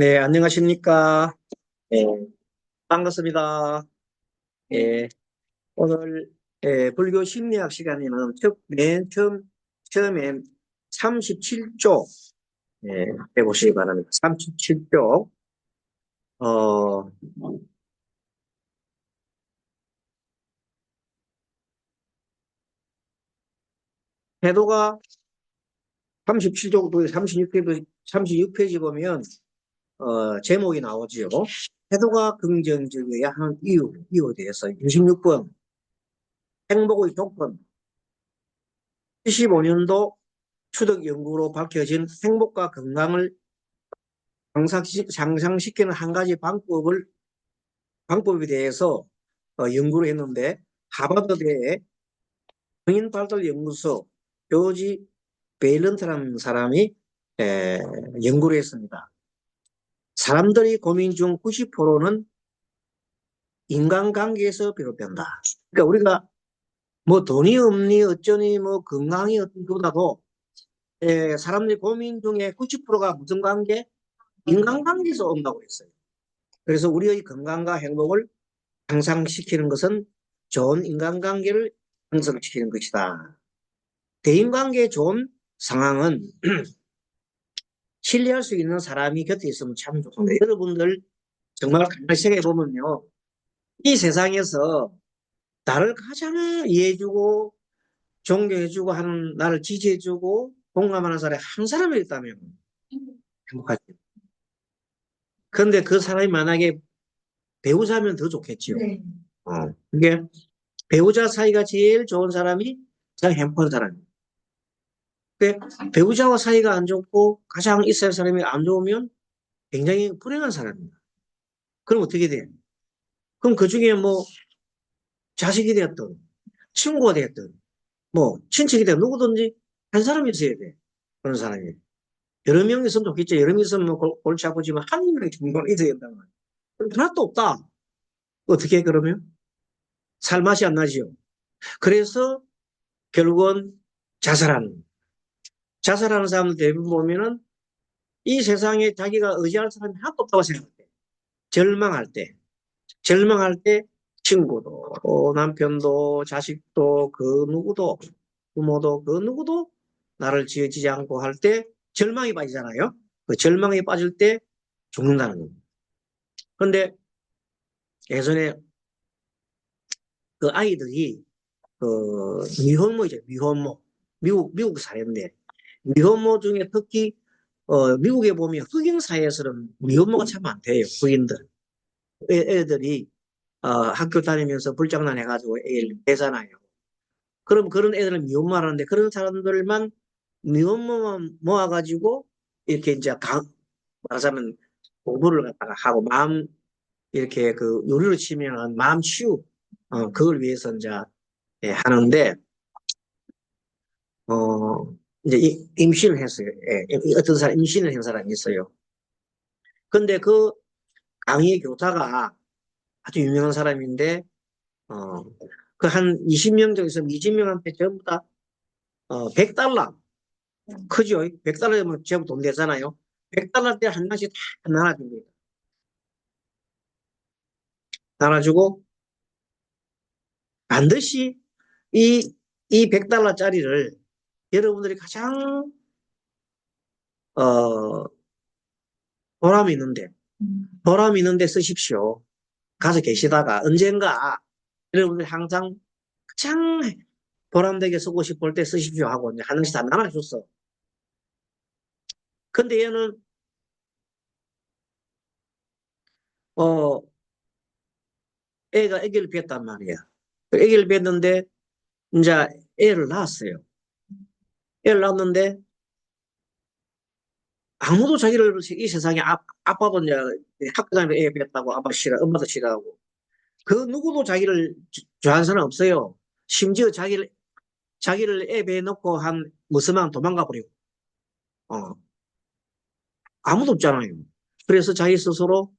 네, 안녕하십니까. 네, 반갑습니다. 예, 오늘 불교 심리학 시간에는 맨 처음에 37쪽 해보시기 바랍니다. 37쪽. 어, 태도가 37쪽, 36페이지 보면 제목이 나오지요. 태도가 긍정적이어야 하는 이유에 대해서 26번 행복의 조건 75년도 추적 연구로 밝혀진 행복과 건강을 상상시키는 한 가지 방법에 대해서 연구를 했는데, 하버드대의 성인발달연구소 조지 베일런트라는 사람이 연구를 했습니다. 사람들이 고민 중 90%는 인간관계에서 비롯된다. 그러니까 우리가 뭐 돈이 없니 어쩌니 뭐 건강이 어떤 것보다도 사람들이 고민 중에 90%가 무슨 관계? 인간관계에서 온다고 했어요. 그래서 우리의 건강과 행복을 향상시키는 것은 좋은 인간관계를 형성시키는 것이다. 대인관계에 좋은 상황은 신뢰할 수 있는 사람이 곁에 있으면 참 좋습니다. 여러분들 정말 가만히 생각해 보면요, 이 세상에서 나를 가장 이해해주고 존경해주고 하는, 나를 지지해주고 공감하는 사람이 한 사람이 있다면 행복하죠. 그런데 그 사람이 만약에 배우자면 더 좋겠지요. 네. 그게 배우자 사이가 제일 좋은 사람이 가장 행복한 사람이에요. 배우자와 사이가 안 좋고 가장 있어야 할 사람이 안 좋으면 굉장히 불행한 사람입니다. 그럼 어떻게 돼요? 그럼 그 중에 뭐 자식이 되었든 친구가 되었든 뭐 친척이 되었든 누구든지 한 사람이 있어야 돼. 그런 사람이. 여러 명 있으면 좋겠죠. 여러 명 있으면 뭐 골치 아프지만 한 명이 정도는 있어야 된다는 거예요. 그럼 하나도 없다. 어떻게 해, 그러면? 살 맛이 안 나지요. 그래서 결국은 자살하는. 자살하는 사람들 대부분 보면은 이 세상에 자기가 의지할 사람이 하나도 없다고 생각할 때, 절망할 때, 절망할 때 친구도, 남편도, 자식도, 그 누구도, 부모도, 그 누구도 나를 지어지지 않고 할 때 절망이 빠지잖아요. 그 절망이 빠질 때 죽는다는 겁니다. 그런데 예전에 그 아이들이 그 미혼모이죠. 미혼모. 미국 사회인데, 미혼모 중에 특히 미국에 보면 흑인 사회에서는 미혼모가 참 많대요. 흑인들. 애들이 학교 다니면서 불장난 해가지고 애를 빼잖아요. 그럼 그런 애들은 미혼모라는데, 그런 사람들만 미혼모만 모아가지고 이렇게 이제 말하자면 공부를 갖다가 하고 마음 이렇게 그 요리를 치면 마음 치유 그걸 위해서 이제 하는데 이제 임신을 했어요. 어떤 사람 임신을 한 사람이 있어요. 근데 그 강의 교사가 아주 유명한 사람인데 어, 그 한 20명 중에서 20명한테 전부 다 100달러 크죠? 100달러면 전부 돈 되잖아요. 100달러대 한 장씩 다 나눠줍니다. 나눠주고 반드시 이, 이 100달러짜리를 여러분들이 가장 어, 보람 있는데 보람 있는데 쓰십시오. 가서 계시다가 언젠가 여러분들이 항상 가장 보람되게 쓰고 싶을 때 쓰십시오 하고 이제 하나씩 다 나눠줬어. 근데 얘는 어 애가 아기를 낳았단 말이야. 아기를 낳았는데 이제 애를 낳았어요. 애를 낳았는데 아무도 자기를 이 세상에 아빠도 이제 학교 다니면서 애 낳았다고 아빠 싫어, 엄마도 싫어하고 그 누구도 자기를 좋아하는 사람 없어요. 심지어 자기를 애 배에 넣고 한 무스만 도망가 버리고 아무도 없잖아요. 그래서 자기 스스로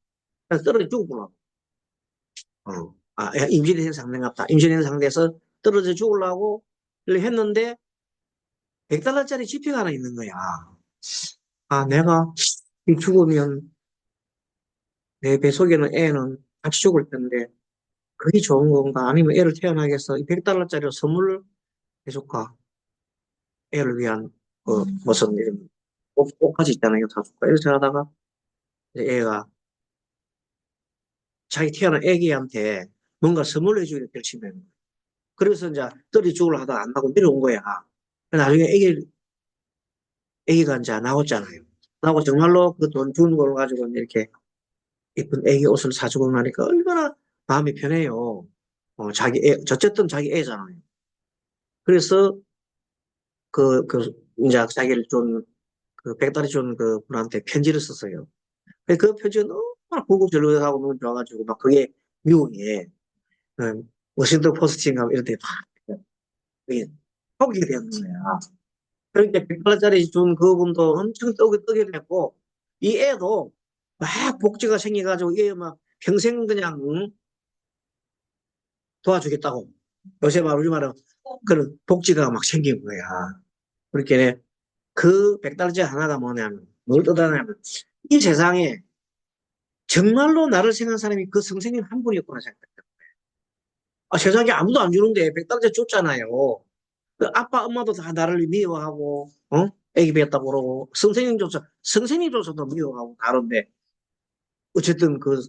떨어져 죽으려고 임신된 상태인갑다. 임신된 상태에서 떨어져 죽으려고 했는데 100달러짜리 지폐가 하나 있는 거야. 내가 죽으면 내 뱃속에는 애는 같이 죽을 텐데 그게 좋은 건가? 아니면 애를 태어나게 해서 이 100달러짜리 선물을 해줄까? 애를 위한 무슨 이런 옷까지 있잖아요. 사줄까? 이렇게 하다가 이제 애가 자기 태어난 애기한테 뭔가 선물을 해주기로 결심한 거야. 그래서 이제 떨이 죽으려 하다가 안 나고 내려온 거야. 나중에 애기가 이제 나왔잖아요. 나고 정말로 그 돈 준 걸 가지고 이렇게 이쁜 애기 옷을 사주고 나니까 얼마나 마음이 편해요. 어쨌든 자기 애잖아요. 그래서 이제 자기를 그 100달러 준 그 분한테 편지를 썼어요. 그 편지가 너무 구구절절하고 너무 좋아가지고 막 그게 미국에 워싱턴 포스트인가 이런 데막 그게 소개가 되는 거야. 그러니까 100달러짜리 준 그분도 엄청 떡이 됐고 이 애도 막 복지가 생겨가지고 얘 막 평생 그냥 도와주겠다고 요새 말 우리 말로 그런 복지가 막 생긴 거야. 그렇게 그 100달러짜리 하나가 뭐냐면 뭘 뜻하냐면 이 세상에 정말로 나를 생각하는 사람이 그 선생님 한 분이었구나 생각했다. 세상에 아무도 안 주는데 100달러짜리 줬잖아요. 그 아빠 엄마도 다 나를 미워하고 애기 배웠다고 그러고 선생님조차도 미워하고 다른데 어쨌든 그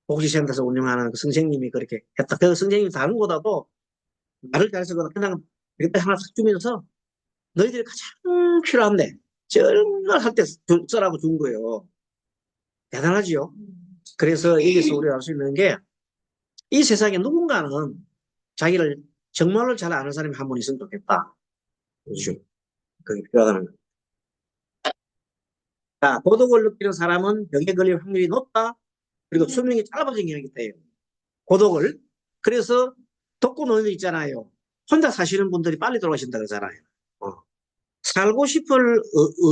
복지센터에서 운영하는 그 선생님이 그렇게 했다. 그 선생님이 다른 거다도 나를 가르쳐서 그냥 백달 하나 싹 주면서 너희들이 가장 필요한데 정말 할 때 써라고 준 거예요. 대단하지요. 그래서 여기서 우리가 알 수 있는 게 이 세상에 누군가는 자기를 정말로 잘 아는 사람이 한 분 있으면 좋겠다. 그죠? 그게 필요하다는 거예요. 자, 고독을 느끼는 사람은 병에 걸릴 확률이 높다. 그리고 수명이 짧아지는 경향이 있대요. 고독을. 그래서 독거노인도 있잖아요. 혼자 사시는 분들이 빨리 돌아가신다 그러잖아요. 어. 살고 싶을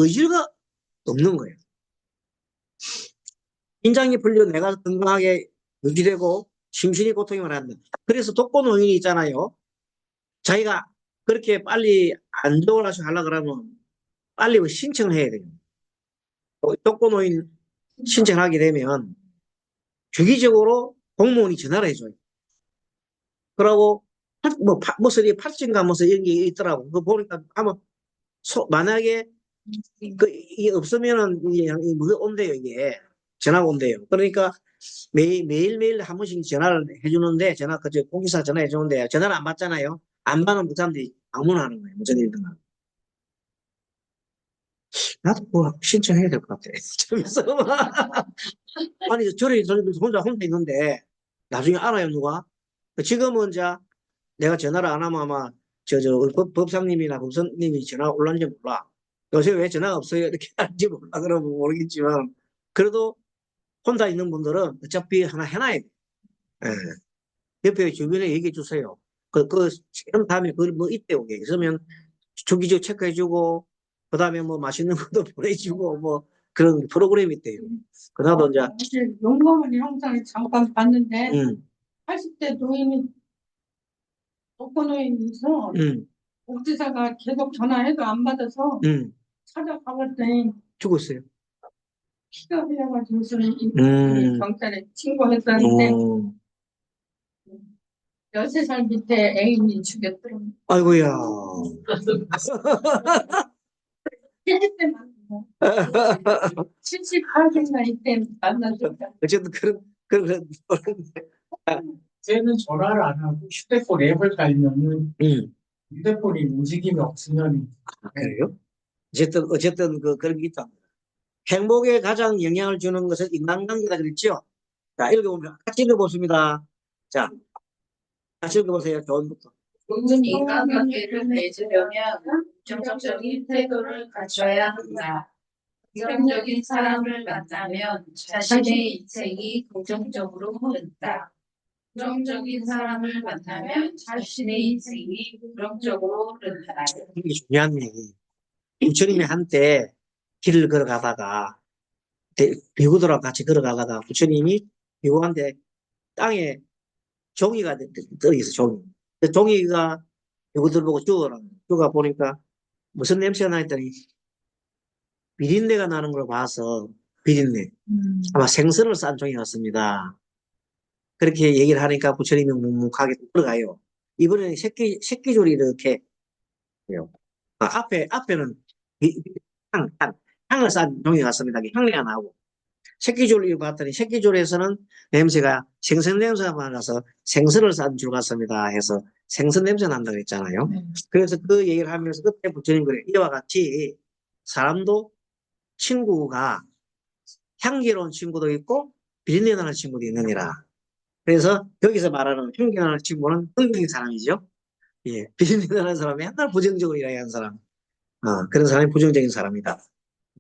의지가 없는 거예요. 긴장이 풀려 내가 건강하게 유지되고 심신이 고통이 많았다. 그래서 독거노인이 있잖아요. 자기가 그렇게 빨리 안 좋으라서 하려 그러면 빨리 신청을 해야 돼요. 독거노인 신청하게 되면 주기적으로 공무원이 전화를 해줘요. 그러고 무슨 팔찌인가 무슨 이런 게 있더라고. 그거 보니까 아마 만약에 이게 없으면은 이게 온대요 이게 전화가 온대요. 그러니까 매일매일 한 번씩 전화를 해주는데 그저 공기사 전화해 주는데 전화를 안 받잖아요. 안 받는 그 사람들이 방문하는 거예요. 무슨 일이든. 나도 뭐 신청해야 될 것 같아. 그래서 아니 저리 혼자 있는데 나중에 알아요 누가? 지금은 이제 내가 전화를 안 하면 아마 법사님이나 검사님이 전화가 올라는지 몰라. 요새 왜 전화가 없어요? 이렇게 하는지 몰라. 그러면 모르겠지만 그래도 혼자 있는 분들은 어차피 하나 해놔야 돼. 예. 옆에 주변에 얘기해 주세요. 시험 다음에 뭐 있대요. 있으면 주기적으로 체크해주고, 그 다음에 뭐 맛있는 것도 보내주고, 뭐 그런 프로그램이 있대요. 그나도 이제, 사실 용감한 형사를 잠깐 봤는데 음, 80대 노인이 독거노인이 있어. 복지사가 계속 전화해도 안 받아서 찾아가봤더니 죽었어요. 피가 흘려가지고 음, 경찰에 신고했었는데 13살 밑에 애인이 죽였더라고. 아이고야. 70대 만났어. 78세인가 이때 만났었다. 어쨌든 그런, 이제는 전화를 안 하고 휴대폰 앱을 깔면은 휴대폰이 움직임이 없으면 그래요? 어쨌든 그런 게 있다. 행복에 가장 영향을 주는 것은 인간관계다 그랬죠? 자, 같이 읽어보십니다. 자, 같이 읽어보세요. 좋은부터. 좋은 인간관계를 맺으려면 긍정적인 태도를 갖춰야 한다. 긍정적인 사람을 만나면 자신의 인생이 긍정적으로 흐른다. 부정적인 사람을 만나면 자신의 인생이 부정적으로 흐른다. 이게 중요한 얘기. 부처님이 한때 길을 걸어가다가 비구들하고 같이 걸어가다가 부처님이 비구한테 땅에 종이가 떠 있어 종이. 그 종이가 비구들 보고 죽어라. 죽어 보니까 무슨 냄새가 나 했더니 비린내가 나는 걸 봐서 비린내. 아마 생선을 싼 종이 같습니다. 그렇게 얘기를 하니까 부처님이 묵묵하게 들어가요. 이번에는 새끼줄이 이렇게 해요. 앞에는 향, 향, 향을 싼 종이 같습니다. 향내가 나고. 새끼줄을 봤더니 새끼줄에서는 냄새가 생선 냄새가 많아서 생선을 싼 줄 같습니다 해서 생선 냄새 난다고 했잖아요. 그래서 그 얘기를 하면서 그때 부처님 그래 이와 같이 사람도 친구가 향기로운 친구도 있고 비린내 나는 친구도 있느니라. 그래서 여기서 말하는 향기 나는 친구는 긍정적인 사람이죠. 예, 비린내 나는 사람이 맨날 부정적으로 이야기하는 사람. 그런 사람이 부정적인 사람이다.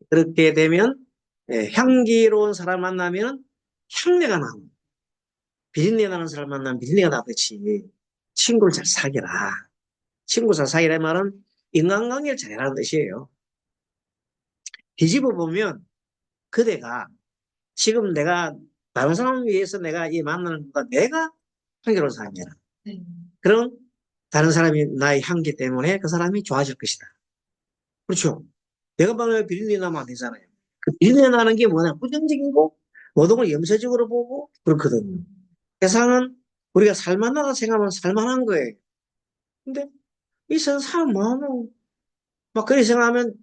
그렇게 되면 예, 향기로운 사람 만나면 향내가 나고 비린내 나는 사람 만나면 비린내가 나듯이 친구를 잘 사귀라. 친구 잘 사귀라는 말은 인간관계를 잘해라는 뜻이에요. 뒤집어 보면 그대가 지금 내가 다른 사람을 위해서 내가 이 만나는 것보다 내가 향기로운 사람이라. 그럼 다른 사람이 나의 향기 때문에 그 사람이 좋아질 것이다. 그렇죠? 내가 만약에 비린내 나면 안 되잖아요. 그 비린내 나는 게 뭐냐? 부정적이고 모든 걸 염세적으로 보고 그렇거든요. 세상은 우리가 살만하다 생각하면 살만한 거예요. 근데 이 세상 사람 마음은 막 그렇게 생각하면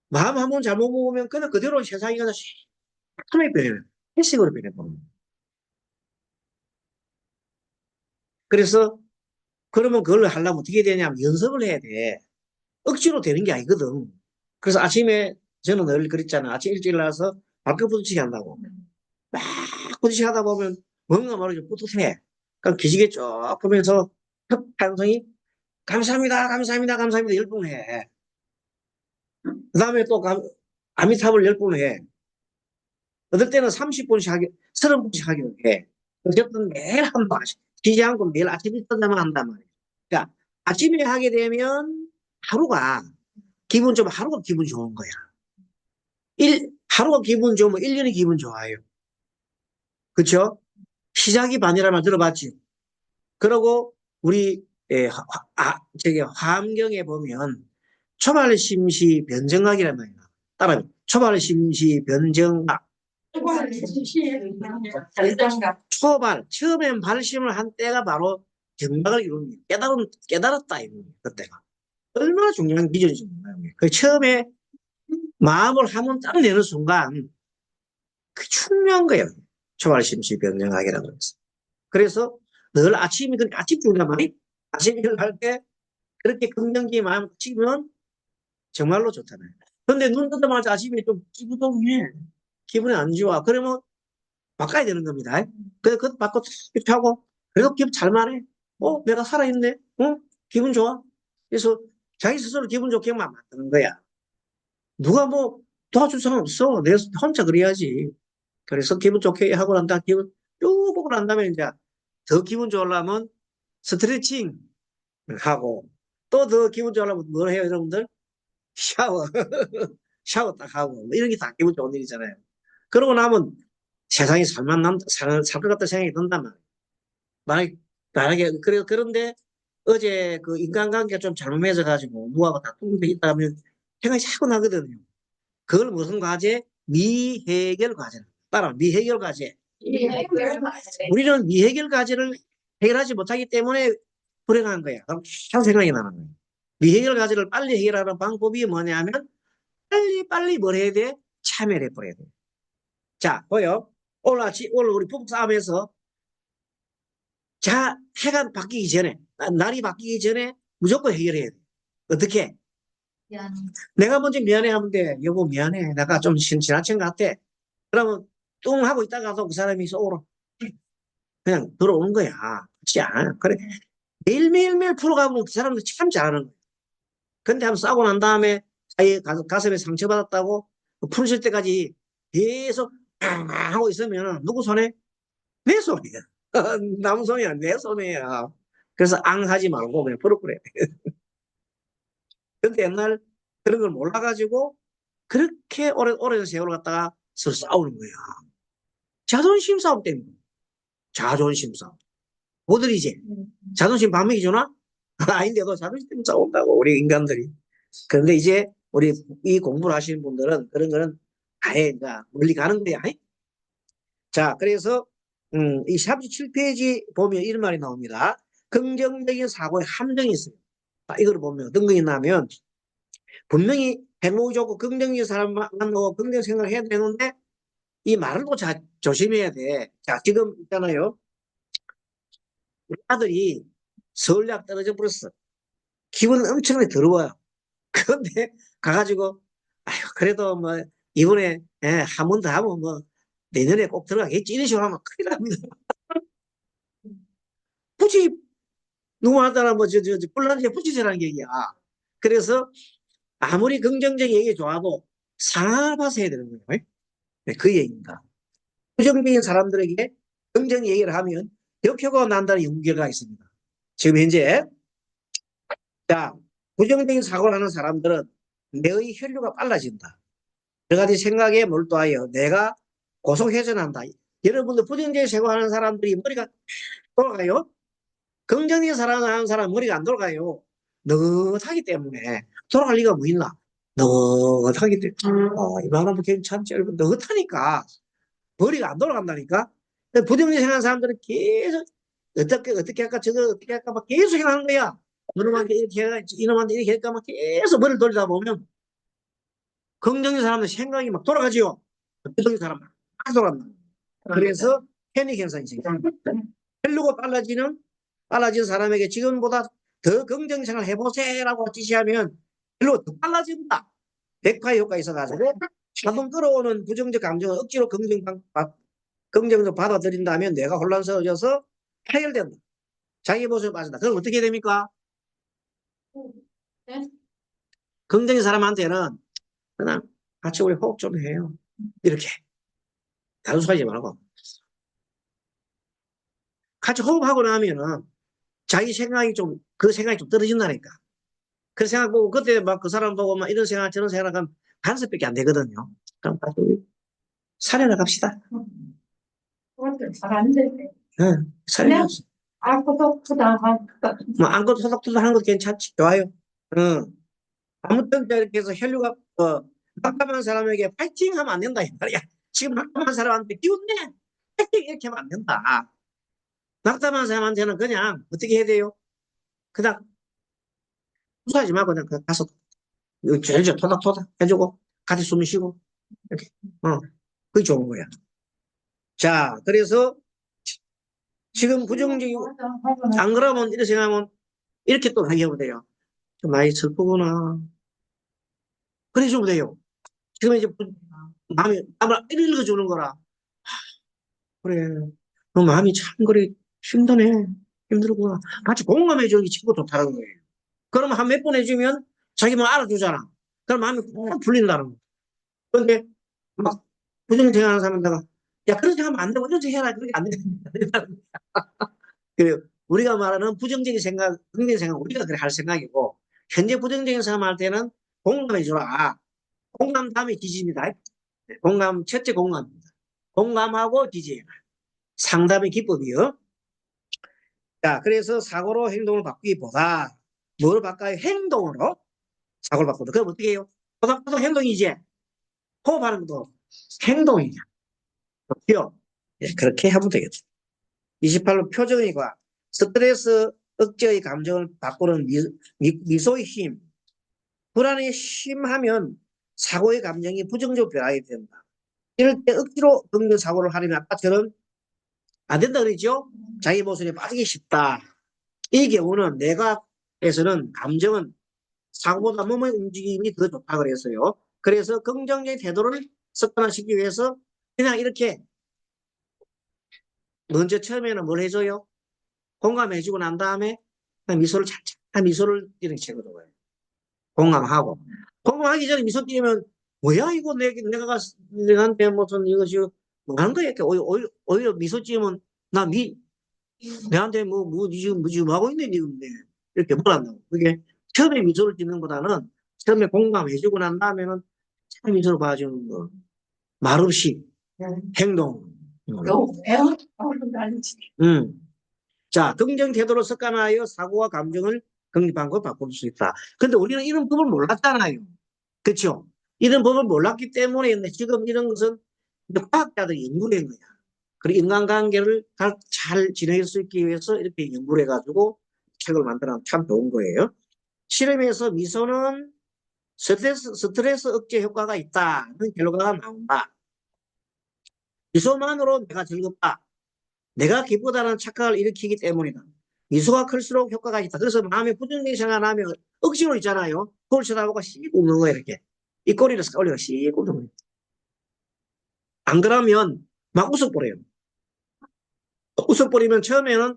마음 한번 잘못 먹으면 그냥 그대로 세상이 그냥 시커멓게 변해요. 회색으로 변해버립니다. 그래서 그러면 그걸 하려면 어떻게 되냐면 연습을 해야 돼. 억지로 되는 게 아니거든. 그래서 아침에 저는 늘 그랬잖아. 아침 일찍 일어나서 발끝 부딪히기 한다고. 막 부딪히기 하다 보면 뭔가 말이죠. 뿌듯해. 그럼 기지개 쭉 보면서 한성이 감사합니다, 감사합니다, 감사합니다 10번 해. 그 다음에 또 아미타불 10번 해. 어떨 때는 30분씩 하기, 30분씩 하기로 해. 어쨌든 매일 한 번씩. 쉬지 않고 매일 아침에 떠나면 한단 말이에요. 그러니까 아침에 하게 되면 하루가 하루가 기분 좋은 거야. 하루가 기분 좋으면 1년이 기분 좋아요. 그쵸? 시작이 반이라는 말 들어봤지? 그러고 우리 화엄경에 보면 초발심시 변정각이란 말이야. 따라해. 초발심시 변정각. 처음엔 발심을 한 때가 바로 정각을 이룹니다. 깨달았다, 이겁니다. 그때가. 얼마나 중요한 기준인지 몰라요. 그 처음에 마음을 한번 딱 내는 순간, 그 중요한 거예요. 초발심시 변정각이라고 해서. 그래서 늘 아침 중이란 말이 아침 일어날 때 그렇게 긍정적인 마음 치면 정말로 좋잖아요. 근데 눈 뜨자마자 아침에 좀 기분동해. 기분이 안 좋아. 그러면 바꿔야 되는 겁니다. 그래서 그것 바꿔 하고 그래도 기분 잘 말해. 내가 살아있네. 기분 좋아. 그래서 자기 스스로 기분 좋게만 만드는 거야. 누가 뭐 도와줄 사람 없어. 내 혼자 그래야지. 그래서 기분 좋게 하고 난다. 기분 쭉 보고 난 다음에 이제 더 기분 좋으려면 스트레칭 하고 또 더 기분 좋으려면 뭘 해요, 여러분들? 샤워. 샤워 딱 하고 뭐 이런 게 다 기분 좋은 일이잖아요. 그러고 나면 세상이 살 것 같다 생각이 든단 말이에요. 만약에 그런데 어제 그 인간관계가 좀 잘못 맺어가지고 누구하고 다툼 게 있다면 생각이 자꾸 나거든요. 그걸 무슨 과제? 미해결 과제다. 따라 미해결 과제. 우리는 미해결 과제를 해결하지 못하기 때문에 불행한 거야. 참 생각이 나는 거예요. 미해결 과제를 빨리 해결하는 방법이 뭐냐면 빨리 뭘 해야 돼? 참여를 해버려야 돼. 자, 보여. 오늘 우리 부부 싸움에서 해가 바뀌기 전에, 날이 바뀌기 전에 무조건 해결해야 돼. 어떻게? 내가 먼저 미안해 하면 돼. 여보, 미안해. 내가 좀 지나친 것 같아. 그러면 뚱 하고 있다가도 그 사람이 속으로 그냥 들어오는 거야. 그렇지 않아. 그래. 매일매일 풀어가면 그 사람도 참 잘하는 거야. 근데 한번 싸고 난 다음에 가슴에 상처받았다고 풀으실 때까지 계속 하고 있으면 누구 손에? 내 손이야. 남 손이 아니라 내 손이야. 그래서 하지 말고 그냥 풀어버려야 돼. 근데 옛날 그런 걸 몰라가지고 그렇게 오랜 세월을 갖다가 서로 싸우는 거야. 자존심 싸움 때문에. 자존심 싸움. 모들이지. 자존심 반맥이 주나? 아닌데도 자존심 때문에 싸운다고, 우리 인간들이. 그런데 이제 우리 이 공부를 하시는 분들은 그런 거는 아예 이제 멀리 가는 거야. 자, 그래서 이 37페이지 보면 이런 말이 나옵니다. 긍정적인 사고의 함정이 있어요. 이걸 보면 어떤 거 있냐면 분명히 행복이 좋고 긍정적인 사람 만나고 긍정 생각을 해야 되는데 이 말을 또 조심해야 돼. 자, 지금 있잖아요. 우리 아들이 서울대학 떨어져 버렸어. 기분은 엄청나게 더러워요. 그런데 가가지고 아유 그래도 뭐 이번에 한 번 더 하면 뭐 내년에 꼭 들어가겠지 이런 식으로 하면 큰일 납니다. 굳이 누구 하다라 뭐저 뿔난지에 붙이자라는 얘기야. 그래서 아무리 긍정적인 얘기 좋아도 상황을 봐서 해야 되는 거예요. 네, 그 얘기입니다. 부정적인 사람들에게 긍정 얘기를 하면 역효과가 난다는 연구결과가 있습니다. 지금 현재 자 부정적인 사고를 하는 사람들은 뇌의 혈류가 빨라진다. 여러 가지 생각에 몰두하여 내가 고속회전한다. 여러분들 부정적인 생각하는 사람들이 머리가 돌아가요. 긍정적인 사랑하는 사람 머리가 안 돌아가요. 느긋하기 때문에 돌아갈 리가 뭐 있나? 느긋하기 때문에 이만하면 괜찮지. 느긋하니까 머리가 안 돌아간다니까. 부정적인 생각하는 사람들은 계속 어떻게 할까 저거 어떻게 할까 막 계속 생각하는 거야. 이놈한테 이렇게 해가 이놈한테 이렇게 할까 막 계속 머리를 돌리다 보면 긍정적인 사람들 생각이 막 돌아가지요. 부정적인 사람은 막 돌아간다. 그래서 패닉 현상이 생깁니다. 헬르고 빨라진 사람에게 지금보다 더 긍정 생각을 해보세요라고 지시하면 헬르고 더 빨라진다. 백파의 효과가 있어가지고 한번 끌어오는 부정적 감정을 억지로 긍정적 받아들인다면 뇌가 혼란스러워져서 해결된다. 자기 모습에 빠진다. 그럼 어떻게 됩니까? 네? 긍정적인 사람한테는 그냥 같이 우리 호흡 좀 해요. 이렇게 단순하지 말고 같이 호흡하고 나면은 자기 생각이 그 생각이 좀 떨어진다니까. 그 생각 보고 그때 막 그 사람 보고 막 이런 생각 저런 생각하면 반스밖에 안 되거든요. 그럼 같이 우리 살려나 갑시다. 그것도 잘안 되네. 응, 살려나 갑시다. 아프다. 뭐 안고 토닥토닥 하는 것도 괜찮지. 좋아요. 응. 아무튼 이렇게 해서 혈류가 낙담한 사람에게 파이팅 하면 안 된다 이 말이야. 지금 낙담한 사람한테 기운내 파이팅 이렇게 하면 안 된다. 낙담한 사람한테는 그냥 어떻게 해야 돼요? 그냥 무사하지 말고 그냥 가서 제일 토닥토닥 해주고 같이 숨 쉬고 이렇게 그게 좋은 거야. 자, 그래서 지금 부정적이고 안 그러면 이렇게 생각하면 이렇게 또 얘기하면 돼요. 좀 많이 슬프구나. 그래 주면 돼요. 지금 이제 마음이 아마 읽어주는 거라. 그래. 너 마음이 참 그래 힘드네. 힘들구나. 같이 공감해 주는 게 친구 좋다는 거예요. 그러면 한 몇 번 해주면 자기 뭐 알아주잖아. 그럼 마음이 꼭 풀린다는 거야. 그런데 막 부정적하는 사람들가 야 그런 생각하면 안 되고 이런 생각 해라. 그렇게 안 된다. 그래요. 우리가 말하는 부정적인 생각, 긍정적인 생각, 우리가 그래 할 생각이고, 현재 부정적인 생각할 때는 공감해 주라. 공감 다음에 지지입니다. 첫째 공감입니다. 공감하고 지지. 상담의 기법이요. 자, 그래서 사고로 행동을 바꾸기보다, 뭘 바꿔요? 행동으로 사고를 바꾸다. 그럼 어떻게 해요? 보다 행동이지. 호흡하는 것도 행동이냐. 그렇죠? 예, 그렇게 하면 되겠죠. 28로 표정이과 스트레스 억제의 감정을 바꾸는 미소의 힘. 불안에 심하면 사고의 감정이 부정적으로 변하게 된다. 이럴 때 억지로 긍정 사고를 하려면 아까처럼 안 된다 그러죠? 자기 모습에 빠지기 쉽다. 이 경우는 뇌과에서는 감정은 사고보다 몸의 움직임이 더 좋다 그랬어요. 그래서 긍정적인 태도를 습관화시키기 위해서 그냥 이렇게 먼저 처음에는 뭘 해줘요? 공감해주고 난 다음에 미소를 착착 미소를 이렇게 채거든요. 공감하고 공감하기 전에 미소 띄면 뭐야 이거 내가 내한테 무슨 이거 지금 뭐 하는 거야 이렇게 오히려 미소 띄면 내한테 뭐 지금 뭐 하고 있네 지금 이렇게 뭐란다고. 그게 처음에 미소를 띄는 것보다는 처음에 공감해주고 난 다음에는 참 미소를 봐주는 거 말없이 행동. 왜요? 난지. 자, 긍정 태도로 습관하여 사고와 감정을 긍정방법으로 바꿀 수 있다. 근데 우리는 이런 법을 몰랐잖아요. 그렇죠? 이런 법을 몰랐기 때문에 지금 이런 것은 과학자들이 연구를 한 거야. 그리고 인간관계를 잘 지낼 수 있기 위해서 이렇게 연구를 해가지고 책을 만들어면 참 좋은 거예요. 실험에서 미소는 스트레스 억제 효과가 있다는 결과가 나온다. 미소만으로 내가 즐겁다. 내가 기쁘다는 착각을 일으키기 때문이다. 미소가 클수록 효과가 있다. 그래서 마음에 부정적인 생각하면 억지로 있잖아요. 그걸 쳐다보고 씩 웃는 거예요, 이렇게. 이 꼬리를 싹 올리고 씩 웃는 거예요. 안 그러면 막 웃어버려요. 웃어버리면 처음에는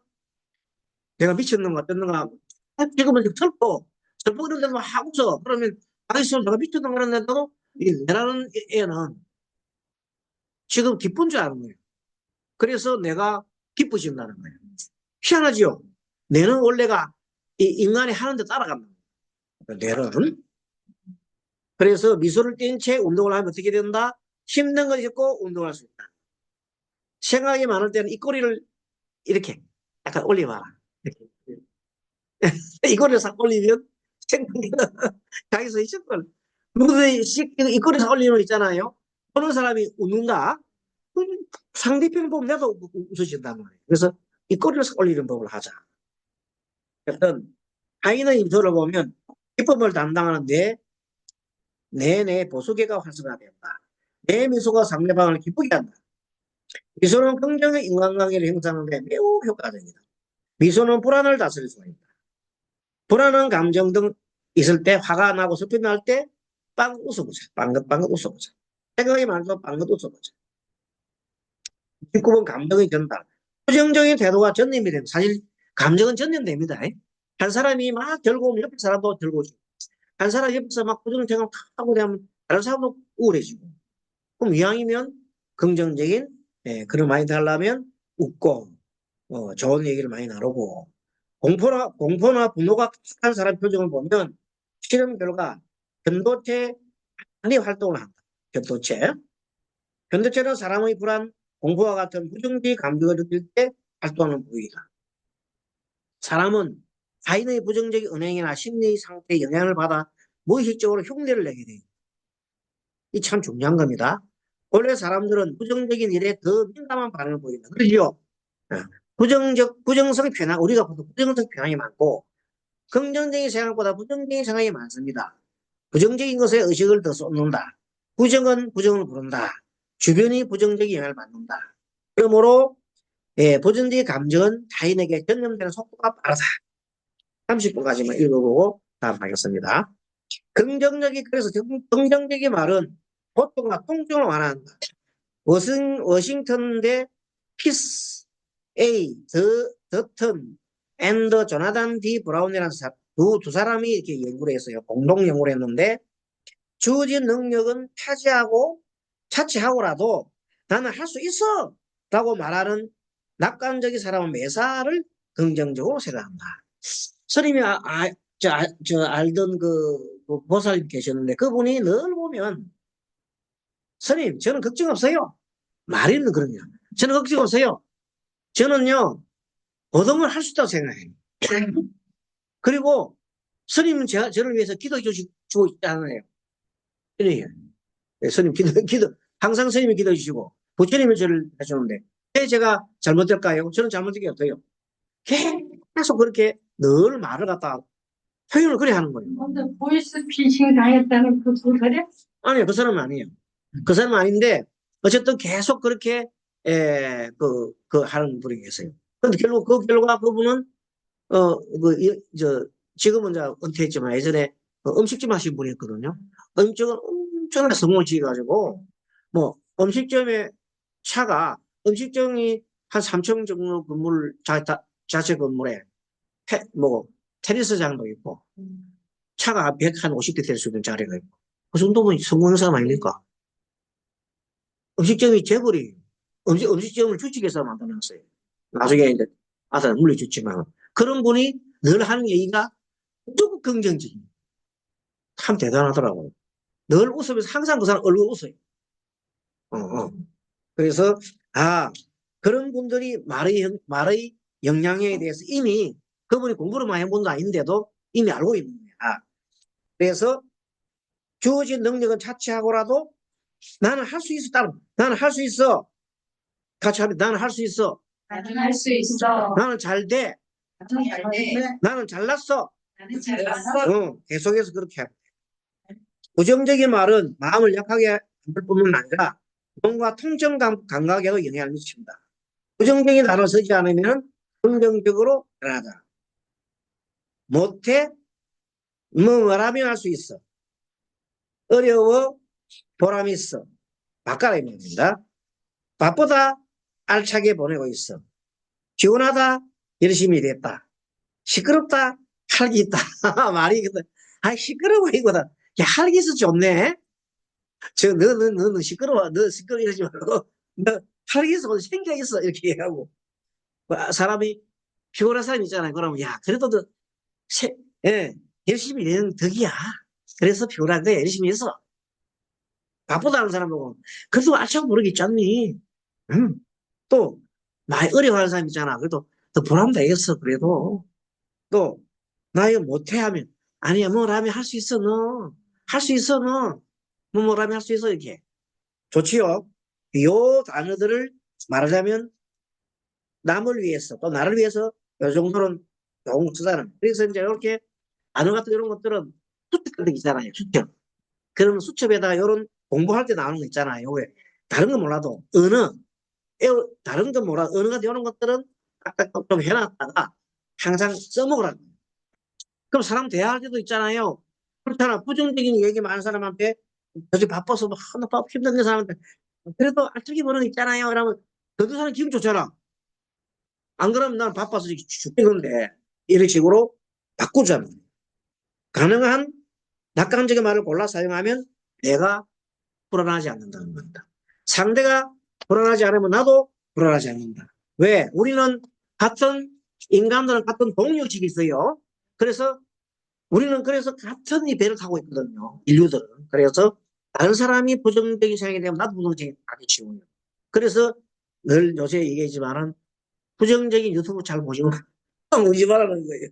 내가 미쳤는가 어땠는가 지금은 슬퍼 이런데도 막 웃어. 그러면 아이씨 내가 미쳤는가 그랬는데도 내라는 애는 지금 기쁜 줄 아는 거예요. 그래서 내가 기쁘신다는 거예요. 희한하지요? 뇌는 원래가 이 인간이 하는데 따라간다. 뇌는. 그래서 미소를 띈 채 운동을 하면 어떻게 된다? 힘든 걸 잊고 운동할 수 있다. 생각이 많을 때는 이 꼬리를 이렇게 약간 올려봐라. 이렇게. 이 꼬리를 싹 올리면 생각이 자기서 있었걸. 누구든 이 꼬리 싹 올리는 거 있잖아요. 어느 사람이 웃는다. 상대편 보면 나도 웃으신단 말이에요. 그래서 이 꼬리를 싹 올리는 법을 하자. 어떤 하이는 미소를 보면 기쁨을 담당하는 내 보수계가 활성화된다. 내 미소가 상대방을 기쁘게 한다. 미소는 긍정의 인간관계를 형성하는데 매우 효과적이다. 미소는 불안을 다스릴 수가 있다. 불안한 감정 등 있을 때 화가 나고 슬픔이 날 때 빵 웃어보자. 빵긋빵긋 웃어보자. 생각이 많아서 빵긋 웃어보자. 기쁨은 감정의 전달. 부정적인 태도가 전염이 됩니다. 사실 감정은 전염됩니다. 한 사람이 막 즐거우면 옆에 사람도 즐거워지고 한 사람 옆에서 막 부정적인 생각 하고 되면 다른 사람도 우울해지고 그럼 이왕이면 긍정적인 그런 마인드 하려면 웃고 좋은 얘기를 많이 나누고 공포나 분노가 한 사람 표정을 보면 실험 결과 변도체 많이 활동을 한다. 변도체는 사람의 불안, 공포와 같은 부정적 감정을 느낄 때 활동하는 부위다. 사람은 자인의 부정적 은행이나 심리 상태에 영향을 받아 무의식적으로 흉내를 내게 돼요. 이 참 중요한 겁니다. 원래 사람들은 부정적인 일에 더 민감한 반응을 보인다. 그러죠? 부정성 편향, 우리가 보통 부정성 편향이 많고, 긍정적인 생각보다 부정적인 생각이 많습니다. 부정적인 것에 의식을 더 쏟는다. 부정은 부정을 부른다. 주변이 부정적인 영향을 받는다. 그러므로, 부정적인 감정은 타인에게 전염되는 속도가 빠르다. 30분까지만 읽어보고 다음 하겠습니다. 그래서 긍정적인 말은 고통과 통증을 완화한다. 워싱턴 대 피스 A. 더튼 앤더 조나단 D. 브라운이라는 두 사람이 이렇게 연구를 했어요. 공동 연구를 했는데 주어진 능력은 차치하고라도 나는 할 수 있어! 라고 말하는 낙관적인 사람은 매사를 긍정적으로 생각한다. 스님이 알던 그 보살님 계셨는데 그분이 늘 보면 스님 저는 걱정 없어요. 말이는 그러냐. 저는 걱정 없어요. 저는요 모든 걸 할 수 있다고 생각해요. 그리고 스님은 저를 위해서 기도해 주고 있잖아요. 그래요. 스님 항상 스님이 기도해 주시고 부처님이 저를 해주는데 왜 제가 잘못될까요? 저는 잘못된 게 없어요. 계속 그렇게 늘 말을 갖다 표현을 그래 하는 거예요. 근데 보이스피싱 당했다는 그 소설이야? 아니요, 그 사람은 아니에요. 그 사람은 아닌데, 어쨌든 계속 그렇게, 하는 분이 계세요. 근데 결국 그 결과 그분은, 지금은 이제 은퇴했지만 예전에 음식점 하신 분이었거든요. 엄청나게 성공을 지어가지고, 뭐, 음식점이 한 3층 정도 건물, 자체 건물에, 테니스장도 있고, 차가 150대 될 수 있는 자리가 있고, 그 정도면 성공한 사람 아닙니까? 음식점이 재벌이, 음식점을 주식해서 만들어놨어요. 나중에 이제 아들 물려줬지만, 그런 분이 늘 하는 얘기가 너무 긍정적입니다. 참 대단하더라고요. 늘 웃으면서 항상 그 사람 얼굴 웃어요. 그래서, 그런 분들이 말의 영향에 대해서 이미 그분이 공부를 많이 한 분도 아닌데도 이미 알고 있는 거야. 그래서 주어진 능력은 자체하고라도 나는 할 수 있어. 나는 할 수 있어. 같이 하면 나는 할 수 있어. 나는 할 수 있어. 나는 잘 돼. 나는 잘 돼. 나는 잘났어. 나는 잘났어. 계속해서 그렇게 해. 부정적인 말은 마음을 약하게 할 뿐만 아니라 뭔가 통정 감각에도 영향을 미칩니다. 부정적인 단어 쓰지 않으면 긍정적으로 변하다. 못해? 뭐라면 할 수 있어. 어려워? 보람 있어. 바꿔라 이 말입니다. 바쁘다? 알차게 보내고 있어. 피곤하다? 열심히 됐다. 시끄럽다? 활기 있다. 말이 시끄러워 이거다. 야, 활기 있어 좋네. 너 시끄러워. 너 시끄러워 이러지 말고 너 활기 있어. 생각 있어. 이렇게 얘기하고. 사람이 피곤한 사람 있잖아요. 그러면 야, 그래도 너 예, 열심히 일하는 덕이야. 그래서 피곤한데 열심히 해서 바쁘다는 사람 보고 그래도 알차고 모르겠지 않니? 응. 또 많이 어려워하는 사람 있잖아. 그래도 더 보람되겠어. 그래도 또 나 이거 못해 하면 아니야 뭐라면 할 수 있어 너. 할 수 있어 너. 뭐라면 할 수 있어 이렇게. 좋지요. 요 단어들을 말하자면 남을 위해서 또 나를 위해서 요 정도는 너무 쓰잖아요. 그래서 이제 이렇게 단어 같은 이런 것들은 수첩 같은 게 있잖아요. 수첩. 그러면 수첩에다 이런 공부할 때 나오는 거 있잖아요. 왜? 다른 건 몰라도 언어, 다른 건 몰라도 언어 같은 이런 것들은 아까 좀 해놨다가 항상 써먹으라는 거예요. 그럼 사람 대화할 때도 있잖아요. 그렇잖아. 부정적인 얘기 많은 사람한테 요즘 바빠서 뭐 하나 밥 힘든 사람한테 그래도 알뜰히 버는 거 있잖아요. 그러면 그 사람 기분 좋잖아. 안 그러면 난 바빠서 죽겠는데 이런 식으로 바꾸자면 가능한 낙관적인 말을 골라 사용하면 내가 불안하지 않는다는 겁니다. 상대가 불안하지 않으면 나도 불안하지 않는다. 왜? 우리는 인간들은 같은 동력식이 있어요. 그래서 우리는 그래서 같은 이 배를 타고 있거든요. 인류들은. 그래서 다른 사람이 부정적인 생각이 되면 나도 부정적인 생각이 쉬워요. 그래서 늘 요새 얘기하지만은 부정적인 유튜브 잘 보지 말라는 거예요.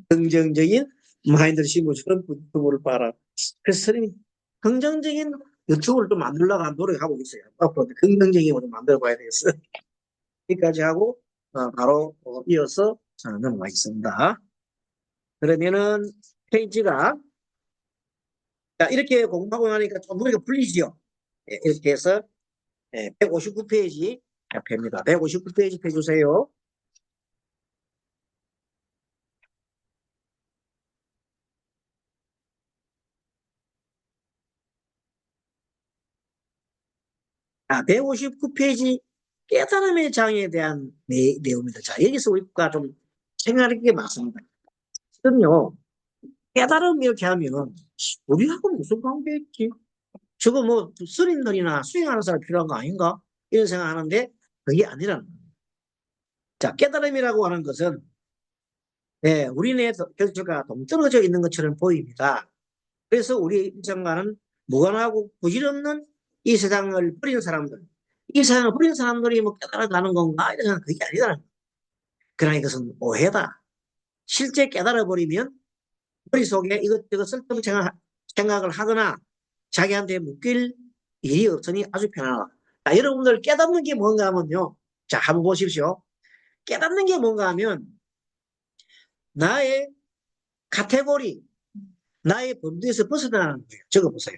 긍정적인 마인드를 심어주는 유튜브를 봐라. 그래서 선생님이 긍정적인 유튜브를 좀 만들려고 노력하고 있어요. 앞으로 긍정적인 걸좀 만들어 봐야 되겠어요. 여기까지 하고 바로 이어서 넘어가겠습니다. 그러면은 페이지가 이렇게 공부하고 나니까 좀 머리가 풀리지요. 이렇게 해서 159페이지 펴입니다. 159페이지 펴주세요. 자, 159페이지 깨달음의 장에 대한 내용입니다. 자, 여기서 우리가 좀 생각할 게 많습니다. 지금요, 깨달음 이렇게 하면 우리하고 무슨 관계 있지? 저거 뭐 스님들이나 수행하는 사람 필요한 거 아닌가? 이런 생각하는데 그게 아니라는 거예요. 자, 깨달음이라고 하는 것은 우리네 결정과 동떨어져 있는 것처럼 보입니다. 그래서 우리 입장과는 무관하고 부질없는 이 세상을 버리는 사람들, 이 세상을 버리는 사람들이 뭐 깨달아가는 건가? 이런 생각 그게 아니다는 거예요. 그러나 이것은 오해다. 실제 깨달아버리면 머릿속에 이것저것 쓸데없는 생각을 하거나 자기한테 묶일 일이 없으니 아주 편하다. 자, 여러분들 깨닫는 게 뭔가 하면요. 자, 한번 보십시오. 깨닫는 게 뭔가 하면 나의 카테고리, 나의 범주에서 벗어나는 거예요. 적어보세요.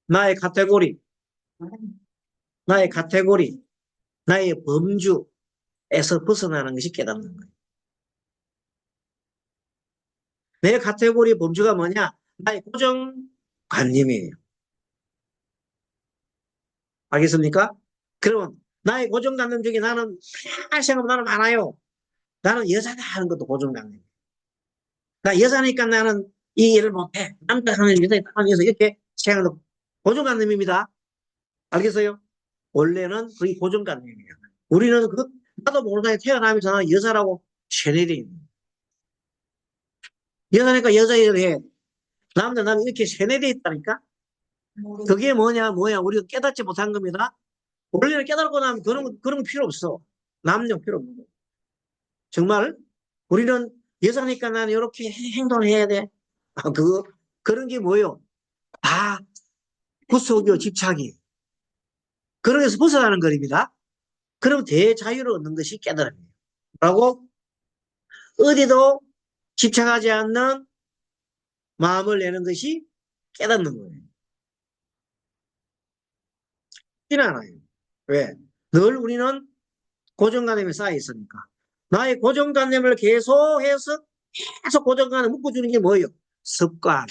나의 카테고리, 나의 범주에서 벗어나는 것이 깨닫는 거예요. 내 카테고리 범주가 뭐냐? 나의 고정관념이에요. 알겠습니까? 그러면 나의 고정관념 중에 나는 생각하면 나는 많아요. 나는 여자다 하는 것도 고정관념. 나 여자니까 나는 이 일을 못해. 남자 하는 일이 땅에서 이렇게 생각하는 고정관념입니다. 알겠어요? 원래는 그게 고정관념이에요. 우리는 나도 모르게 태어나면서 나는 여자라고 세뇌돼 있는 거예요. 여자니까 여자 일을 해. 남자는 이렇게 세뇌돼 있다니까? 그게 뭐냐? 우리가 깨닫지 못한 겁니다. 원래는 깨달고 나면 그런 거 필요 없어. 남녀 필요 없는 거예요. 정말 우리는 여자니까 나는 이렇게 행동을 해야 돼. 그런 게 뭐예요? 다 구속이요, 집착이. 그런 데서 벗어나는 거입니다. 그럼 대자유를 얻는 것이 깨달음이에요. 라고 어디도 집착하지 않는 마음을 내는 것이 깨닫는 거예요. 쉽지는 않아요. 왜? 늘 우리는 고정관념에 쌓여 있으니까. 나의 고정관념을 계속해서 계속 고정관념을 묶어주는 게 뭐예요? 습관.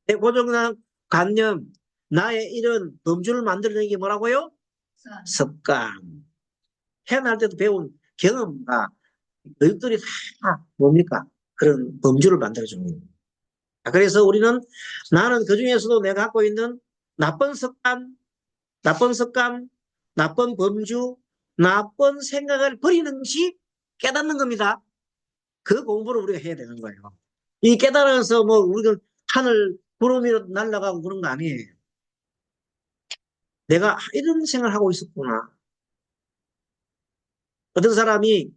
내 고정관념, 나의 이런 범주를 만들어내는 게 뭐라고요? 습관. 태어날 때도 배운 경험과 너희들이 다 뭡니까? 그런 범주를 만들어주는 거예요. 그래서 우리는 나는 그 중에서도 내가 갖고 있는 나쁜 습관, 나쁜 범주, 나쁜 생각을 버리는 것이 깨닫는 겁니다. 그 공부를 우리가 해야 되는 거예요. 이 깨달아서 뭐 우리가 하늘 구름 위로 날아가고 그런 거 아니에요. 내가 이런 생각을 하고 있었구나. 어떤 사람이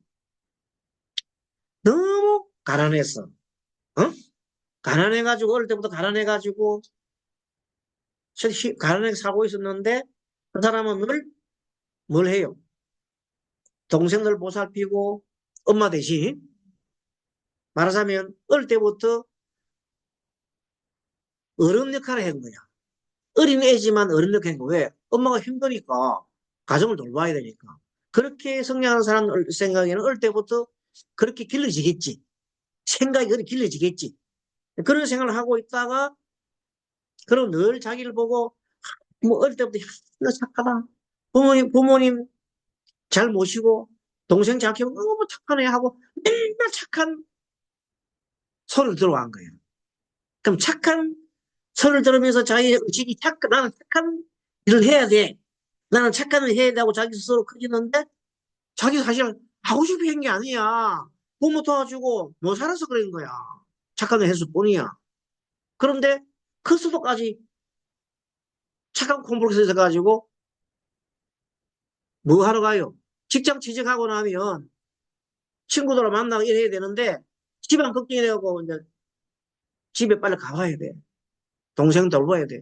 너무 가난했어. 어? 가난해가지고 어릴 때부터 가난해가지고 가난하게 살고 있었는데 그 사람은 뭘 해요? 동생들 보살피고 엄마 대신 말하자면 어릴 때부터 어른 역할을 한 거야. 어린 애지만 어른 역할을 한 거야. 왜? 엄마가 힘드니까 가정을 돌봐야 되니까. 그렇게 성장하는 사람 생각에는 어릴 때부터 그렇게 길러지겠지. 생각이 그렇게 길러지겠지. 그런 생각을 하고 있다가 그럼 늘 자기를 보고 뭐 어릴 때부터 너 착하다. 부모님 잘 모시고 동생 잘 키우고 너무 착하네 하고 맨날 착한 소리를 들어간 거예요. 그럼 착한 소리를 들으면서 자기 의식이 나는 착한 일을 해야 돼. 나는 착한 일을 해야 되고 자기 스스로 커지는데 자기 사실 하고 싶은 게 아니야. 부모 도와주고 못 살아서 그런 거야. 착한 일 했을 뿐이야. 그런데 그 수도까지 착한 콤플렉스 있어가지고 뭐 하러 가요? 직장 취직하고 나면 친구들을 만나고 이래야 되는데 집안 걱정이 되고 이제 집에 빨리 가봐야 돼. 동생 돌봐야 돼.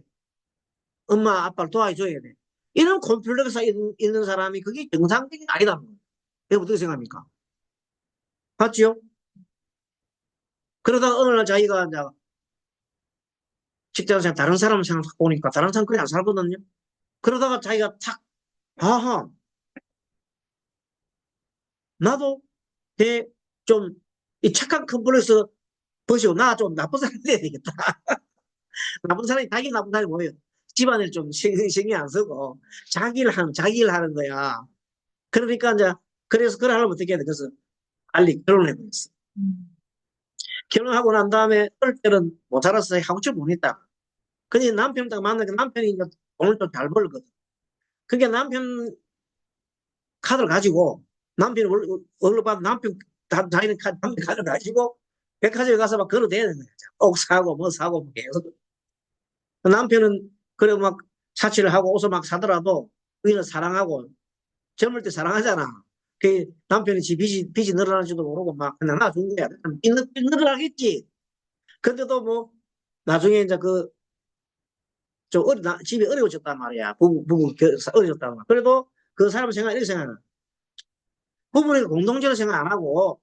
엄마 아빠를 도와줘야 돼. 이런 콤플렉스가 있는 사람이 그게 정상적인 아니다. 여러분 어떻게 생각합니까? 맞죠? 그러다가 어느 날 자기가 이제 직장생활 다른 사람 생각 보니까 다른 사람 그래 안 살거든요. 그러다가 자기가 탁 아하 나도 좀 이 착한 컴플렉스 버시고 나 좀 나쁜 사람이 돼야 되겠다. 나쁜 사람이 자기 나쁜 사람이 뭐예요? 집안일 좀 신경 안 쓰고 자기 일 하는 거야. 그러니까 이제 그래서 그걸 하려면 어떻게 해야 돼? 그래서 빨리 결혼을 해버렸어. 결혼하고 난 다음에 어릴 때는 못 살았어. 하고 싶은 못 했다. 근데 남편 딱 만나니까 남편이 이제 돈을 좀 잘 벌거든. 그게 남편 카드를 가지고 남편이 월급 받은 남편 자기는 카드를 가지고 백화점에 가서 막 걸어대는 거야. 옷 사고 뭐 사고 계속. 남편은 그래 막 사치를 하고 옷을 막 사더라도 우리는 사랑하고 젊을 때 사랑하잖아. 그 남편이 빚이 늘어날지도 모르고 막 그냥 놔준 거야. 빚 늘어나겠지. 근데도 뭐 나중에 이제 좀 집이 어려워졌단 말이야. 부부 어려졌단 말이야. 그래도 그 사람 이렇게 생각해. 부부는 공동체로 생각 안 하고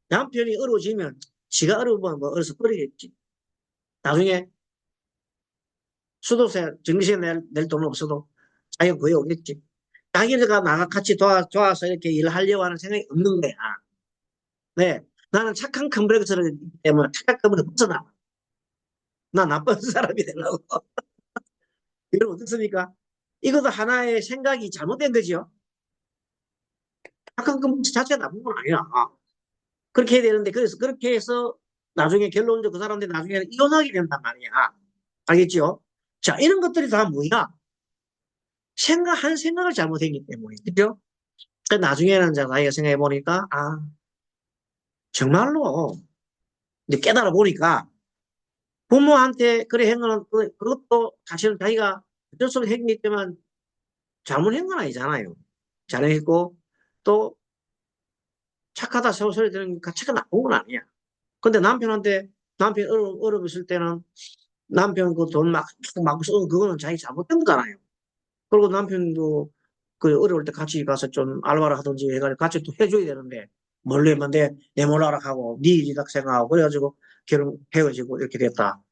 남편이 어려워지면 지가 어려우면 뭐 어려서 버리겠지. 나중에 수도세, 정기세 낼 돈 없어도 자기가 거의 오겠지. 자기가 나가 같이 도와서 이렇게 일을 하려고 하는 생각이 없는 거야. 네. 나는 착한 컴플렉스를 있기 때문에 착한 컴플렉스 벗어나. 나 나쁜 사람이 되려고. 여러분 어떻습니까? 이것도 하나의 생각이 잘못된 거죠. 착한 컴플렉스 자체가 나쁜 건 아니야. 그렇게 해야 되는데, 그래서 그렇게 해서 나중에 결론적으로 그 사람들이 나중에는 이혼하게 된단 말이야. 알겠죠? 자, 이런 것들이 다 뭐야? 한 생각을 잘못했기 때문에. 그죠? 나중에는 이제 자기가 생각해 보니까, 정말로, 이제 깨달아 보니까, 부모한테 그래 한 거는, 그것도 사실은 자기가 어쩔 수 없이 했겠지만, 잘못한 건 아니잖아요. 잘했고, 또, 착하다 소리 들으니까 착한 나쁜 건 아니야. 근데 남편 어려움 있을 때는 남편 그 돈 막 쓰고 그거는 자기 잘못된 거잖아요. 그리고 남편도 그 어려울 때 같이 가서 좀 알바를 하든지 해가지고 같이 또 해줘야 되는데 몰래 하면 내 몰라라 하고 네 일이다 생각하고 그래가지고 결혼 헤어지고 이렇게 됐다.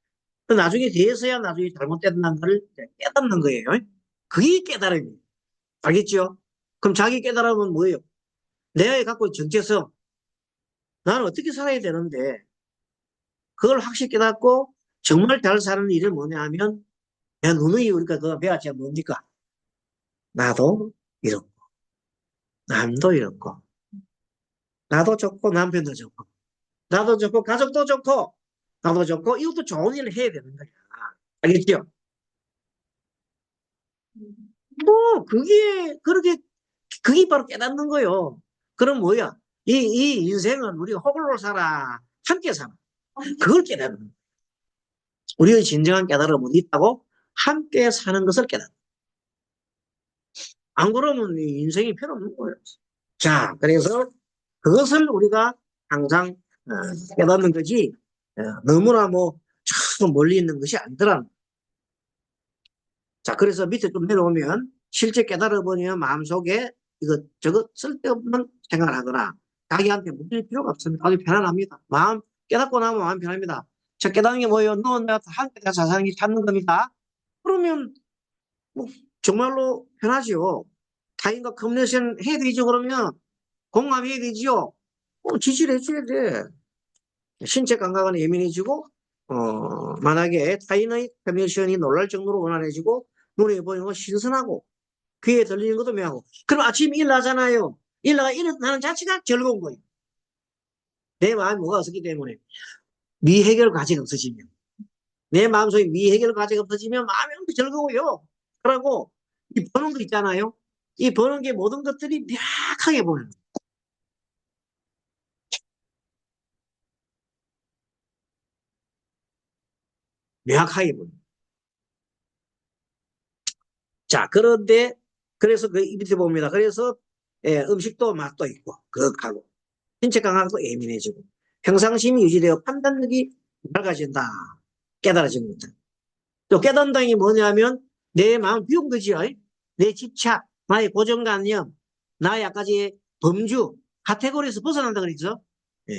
그 나중에 뒤에서야 나중에 잘못됐다는 걸 깨닫는 거예요. 그게 깨달음이에요. 알겠죠? 그럼 자기 깨달음은 뭐예요? 내가 갖고 있는 정체성, 나는 어떻게 살아야 되는데 그걸 확실히 깨닫고 정말 잘 사는 일은 뭐냐 하면 내가 누누이 우리가 그거 배웠지 뭡니까? 나도 이렇고 남도 이렇고 나도 좋고 남편도 좋고 나도 좋고 가족도 좋고 나도 좋고 이것도 좋은 일을 해야 되는 거야. 알겠죠? 뭐 그게 바로 깨닫는 거요. 그럼 뭐야? 이 인생은 우리가 호불호 살아 함께 살아. 그걸 깨닫는 거야. 우리의 진정한 깨달음은 어디 있다고? 함께 사는 것을 깨닫는 거야. 안 그러면 이 인생이 필요 없는 거예요. 자, 그래서 그것을 우리가 항상 깨닫는 거지 너무나 참 멀리 있는 것이 아니더라. 자, 그래서 밑에 좀 내려오면 실제 깨달아보면 마음속에 이것저것 쓸데없는 생각을 하거나 자기한테 묻을 필요가 없습니다. 아주 편안합니다. 마음 깨닫고 나면 마음 편합니다. 저 깨닫는 게 뭐예요? 너 내가 함께 다 자산이 찾는 겁니다. 그러면 뭐 정말로 편하죠. 타인과 커뮤니케이션 해야 되죠. 그러면 공감해야 되지요. 지지를 해줘야 돼. 신체 감각은 예민해지고 만약에 타인의 커뮤니케이션이 놀랄 정도로 원활해지고 눈에 보이는 거 신선하고 귀에 들리는 것도 묘하고 그럼 아침에 일나잖아요. 일어나는 자체가 즐거운 거예요. 내 마음이 뭐가 없었기 때문에 미해결 과제가 없어지면 내 마음속에 미해결 과제가 없어지면 마음이 엄청 즐거워요. 그러고 이 보는 거 있잖아요. 이 보는 게 모든 것들이 명확하게 보여요. 명확하게 보여요. 자, 그런데 그래서 그 밑에 봅니다. 그래서 음식도 맛도 있고 그윽하고 신체 감각도 예민해지고 평상심이 유지되어 판단력이 맑아진다. 깨달아집니다. 또 깨닫는다는 게 뭐냐면 내 마음 비운 거지요. 내 집착, 나의 고정관념, 나의 아까지 범주, 카테고리에서 벗어난다 그랬죠. 예.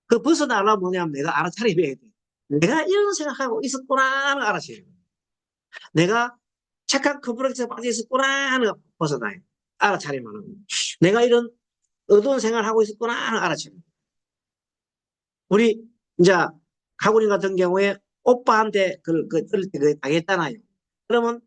그 벗어나려면 뭐냐면 내가 알아차려야 돼. 내가 이런 생각하고 있었구나 하는 걸 알아차려야 돼. 내가 착한 컴플렉스에 빠져 있었구나 하는 걸 벗어나요. 알아차리면 내가 이런 어두운 생각을 하고 있었구나 하는 걸 알아차려요. 우리 이제 가구님 같은 경우에 오빠한테 어릴 때 당했잖아요. 그러면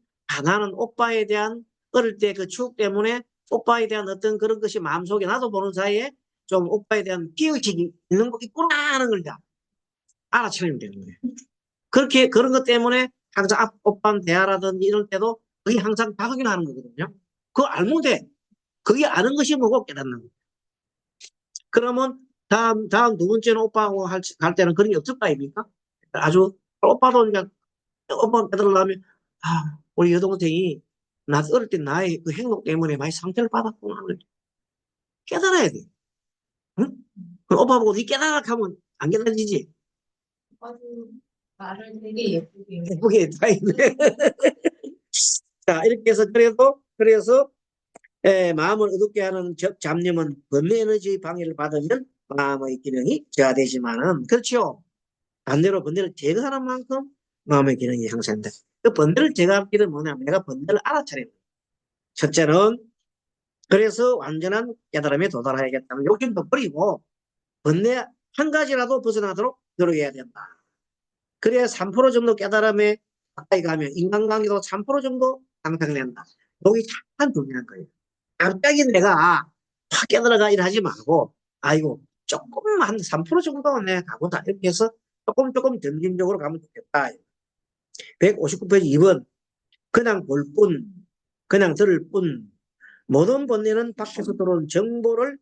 나는 오빠에 대한 어릴 때 그 추억 때문에 오빠에 대한 어떤 그런 것이 마음속에 나도 모르는 사이에 좀 오빠에 대한 기억이 있는 거 있구나 하는 걸 알아차리면 되는 거예요. 그렇게 그런 것 때문에 항상 오빠랑 대화라든지 이럴 때도 그게 항상 다가게 하는 거거든요. 그거 알면 돼. 그게 아는 것이 뭐고 깨닫는 거예요. 그러면 다음 두 번째는 오빠하고 갈 때는 그런 게 없을 거 아닙니까? 아주 오빠도 그러니까 오빠 깨달으려면 우리 여동생이 나 어릴 때 나의 그 행동 때문에 많이 상처를 받았구나 하는 걸 깨달아야 돼. 응? 그럼 오빠 보고 네 깨달아 하면 안 깨달아지지. 말을 되게 예쁘게. 예쁘게 다 있네. 자 이렇게 해서 그래서 마음을 어둡게 하는 잡념은 번뇌 에너지 방해를 받으면 마음의 기능이 저하되지만은 그렇죠. 반대로 번뇌를 제거하는 만큼 마음의 기능이 향상된다. 그 번뇌를 제거할 길은 뭐냐면 내가 번뇌를 알아차리는 거예요. 첫째는 그래서 완전한 깨달음에 도달해야겠다는 욕심도 버리고 번뇌 한 가지라도 벗어나도록 노력해야 된다. 그래야 3% 정도 깨달음에 가까이 가면 인간관계도 3% 정도 향상된다. 여기 참 중요한 거예요. 갑자기 내가 확 깨달아가 일하지 말고 아이고 조금만 3% 정도 내가 가보자 이렇게 해서 조금 점진적으로 가면 좋겠다. 159페이지 2번 그냥 볼 뿐, 그냥 들을 뿐 모든 번뇌는 밖에서 들어온 정보를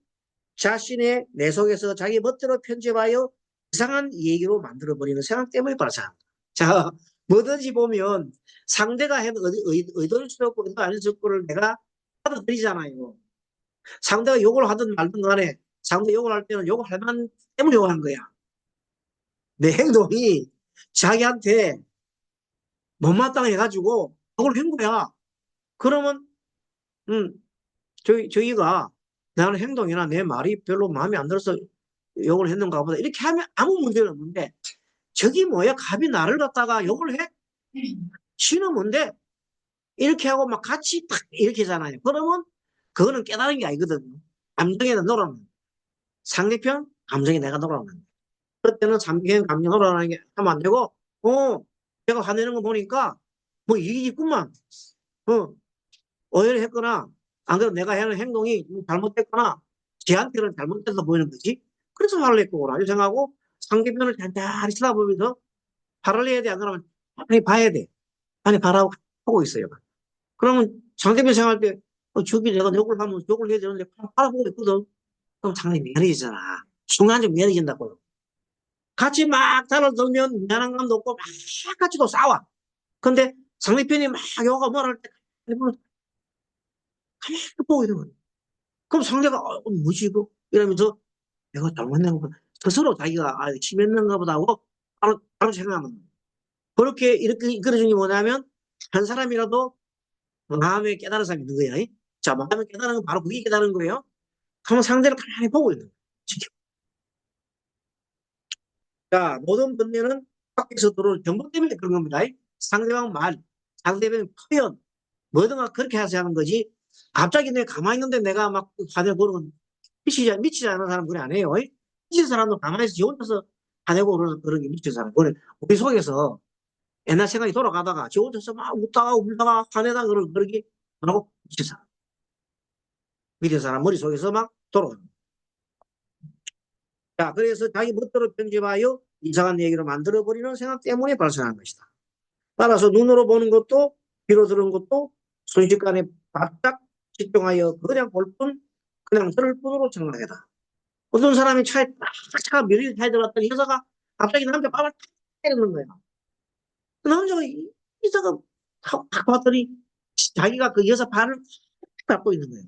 자신의 내 속에서 자기 멋대로 편집하여 이상한 얘기로 만들어버리는 생각 때문에 발생한다. 자, 뭐든지 보면 상대가 한 의도일 수도 없고 의도 아닐 수도 없고를 내가 받아들이잖아요. 상대가 욕을 하든 말든 간에 상대 욕을 할 때는 욕을 할 만 때문에 욕을 한 거야. 내 행동이 자기한테 못마땅해가지고 욕을 한 거야. 그러면, 저희가 나는 행동이나 내 말이 별로 마음에 안 들어서 욕을 했는가 보다. 이렇게 하면 아무 문제는 없는데, 저기 뭐야? 갑이 나를 갖다가 욕을 해? 지는 뭔데? 이렇게 하고 막 같이 탁 이렇게 하잖아요. 그러면 그거는 깨달은 게 아니거든요. 감정에다 놀아는 상대편 감정에 내가 놀아는 그럴 때는 상대편 감정 놀아는 게 하면 안 되고 내가 화내는 거 보니까 뭐 이게 있구만. 오해를 했거나 안 그래도 내가 하는 행동이 잘못됐거나 쟤한테는 잘못돼서 보이는 거지. 그래서 화를 냈구나 이렇게 생각하고 상대편을 잔잔히 쳐다보면서 화를 내야 돼. 안 그러면 아니 봐야 돼. 아니 봐라고 하고 있어요. 그러면 상대편 생각할 때, 저기 내가 욕을 하면 욕을 해야 되는데, 바라보고 있거든. 그럼 상당히 미안해지잖아. 순간적으로 미안해진다고요. 같이 막 달아들면 미안한 감도 없고, 막 같이 또 싸워. 근데 상대편이 막 욕하고 뭐라 할 때, 가만히 보고 있는 거예요. 그럼 상대가, 뭐지, 이거? 이러면서 내가 잘못된 거 스스로 자기가, 심했는가 보다 하고, 바로 생각하는 거예요. 그렇게, 이렇게 이끌어준 게 뭐냐면, 한 사람이라도 마음에 깨달은 사람이 있는 거야. 자, 마음에 깨달은 건 바로 그게 깨달은 거예요. 그러면 상대를 가만히 보고 있는 거예요. 지켜. 자, 모든 번뇌는 밖에서 들어오는 정보 때문에 그런 겁니다. 상대방 말, 상대방 표현, 뭐든 그렇게 해서 하는 거지. 갑자기 내가 가만히 있는데 내가 막 화내 보는 건 미치지 않은 사람 그래 안 해요. 미친 사람도 가만히 있어. 지 혼자서 화내고 그런 게 미친 사람. 우리 속에서 옛날 생각이 돌아가다가 지 혼자서 막 웃다가 울다가 화내다가 그러기 뭐라고 미친 사람. 미친 사람 머릿속에서 막 돌아가는 거예요. 자, 그래서 자기 멋대로 편집하여 이상한 얘기로 만들어버리는 생각 때문에 발생한 것이다. 따라서 눈으로 보는 것도 귀로 들은 것도 순식간에 바짝 집중하여 그냥 볼 뿐, 그냥 들을 뿐으로 정락이다. 어떤 사람이 차가 밀릴 타에 들어갔더니 여자가 갑자기 남자 밥을 탁 때리는 거야. 그 남자가 여자가 탁 봤더니 자기가 그 여자 발을 탁 밟고 있는 거예요.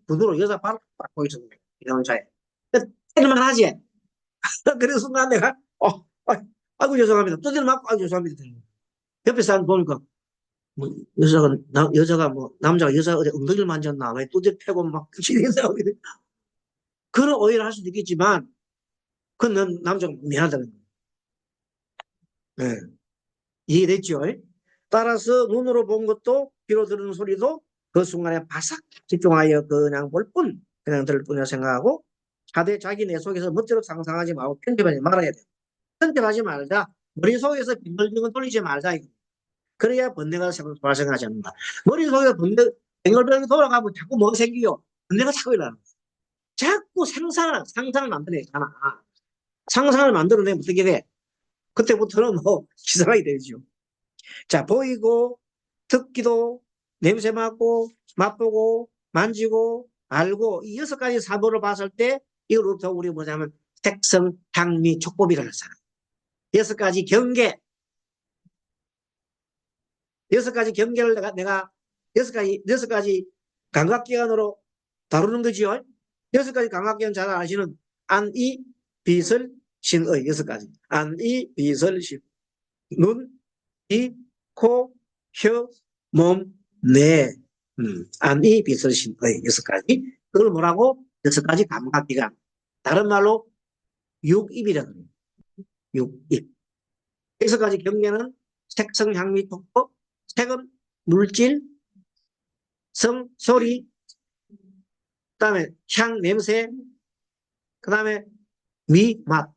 구두로 여자 발을 탁 밟고 있는 거예요. 이 남자애. 때릴만 하지? 그래서 순간 내가, 아이고, 죄송합니다. 두드려 맞고, 아이고, 죄송합니다. 옆에 사람 보니까, 뭐, 여자가 뭐, 남자가 여자 어디 엉덩이를 만졌나, 왜 두드려 패고 막, 이런 그런 오해를 할 수도 있겠지만, 그건 남자가 미안하다는 거예요. 네. 이해됐죠? 따라서 눈으로 본 것도, 귀로 들은 소리도 그 순간에 바삭 집중하여 그냥 볼 뿐, 그냥 들을 뿐이라 생각하고, 차대 자기 내 속에서 멋대로 상상하지 말고 편집하지 말아야 돼. 편집하지 말자. 머릿속에서 빙글빙글 돌리지 말자. 그래야 번뇌가 발생하지 않는다. 머릿속에 빙글빙글 돌아가면 자꾸 뭐가 생기요? 번뇌가 자꾸 일어나는 거야. 자꾸 상상을 만들어내잖아. 상상을 만들어내면 어떻게 돼? 그때부터는 뭐 기사하게 되죠. 자, 보이고, 듣기도, 냄새 맡고, 맛보고, 만지고, 알고, 이 6가지 사보를 봤을 때, 이걸부터 우리 뭐냐면, 색성, 향미, 촉법이라는 사람. 6가지 경계. 6가지 경계를 내가 6가지 감각기관으로 다루는 거지요. 6가지 감각기관 잘 아시는 안, 이, 비설, 신의 6가지. 안, 이, 비설, 신. 눈, 귀, 코, 혀, 몸, 뇌. 안, 이, 비설, 신의 6가지. 그걸 뭐라고? 6가지 감각기관. 다른 말로 육입이라고 해요. 육입. 6가지 경계는 색성, 향미, 촉법. 색은 물질, 성, 소리, 그 다음에 향, 냄새, 그 다음에 미, 맛,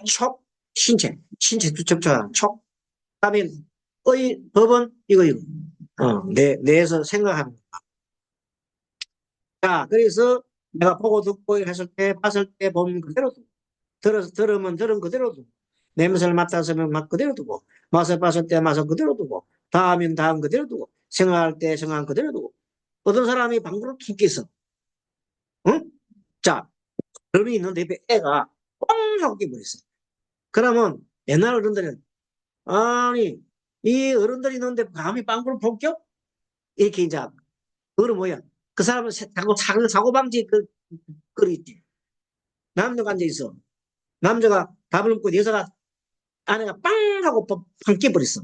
촉, 신체 접촉하는 촉, 그 다음에 법은 이거. 뇌에서 생각하는 거. 자, 그래서 내가 보고 듣고 했을 때, 봤을 때 보면 그대로 두고, 들으면 들은 그대로 두고, 냄새를 맡았으면 맛 그대로 두고, 맛을 봤을 때 맛을 그대로 두고, 다음은 다음 그대로 두고, 생각할 때 생각 그대로 두고. 어떤 사람이 방구를 툭 껴서, 응? 자, 그런이 있는데 애가 뻥 하고 깨버렸어. 그러면 옛날 어른들은, 아니, 이 어른들이 있는데 감히 방구를 푹 껴? 이렇게 이제, 그거는 뭐야? 그 사람은 사고방지 그거 있지. 남자가 앉아있어. 남자가 밥을 먹고 여자가 아내가 빵 하고 팡 깨버렸어.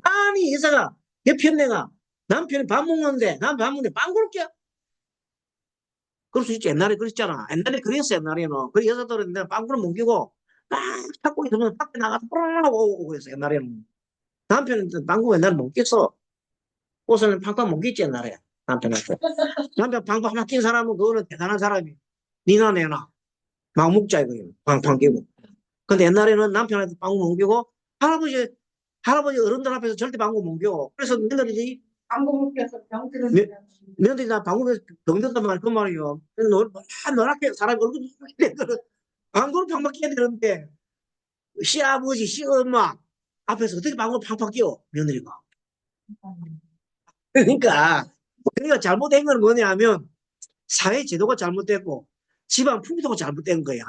아니 여자가 옆에 내가 남편이 밥 먹는데 난 밥 먹는데 빵 굴게. 그럴 수 있지. 옛날에 그랬잖아. 옛날에 그랬어. 옛날에는 그 여자들은 내가 빵구를 먹이고 막 찾고 있으면 밖에 나가서 뿌라고 오고 그랬어. 옛날에는 남편은 빵구 옛날에 먹겠어. 옷은 팡팡 먹겠지 옛날에 남편한테. 남편 방구 하나 낀 사람은 그거는 대단한 사람이. 니나 내나 막 먹자 이거예요. 팡팡 끼고. 근데 옛날에는 남편한테 방구 먹이고 할아버지 어른들 앞에서 절대 방구 먹여. 그래서 며느리들이 방구 먹여서 병 네. 들은 며느리 나 방구에서 병든단 말 그 말이에요. 노랗게 사람 얼굴 방구를 팡팡 끼야 되는데 시아버지 시엄마 앞에서 어떻게 방구를 팡팡 끼워 며느리가. 그러니까 잘못된 건 뭐냐면 사회 제도가 잘못됐고 집안 풍토가 잘못된 거야.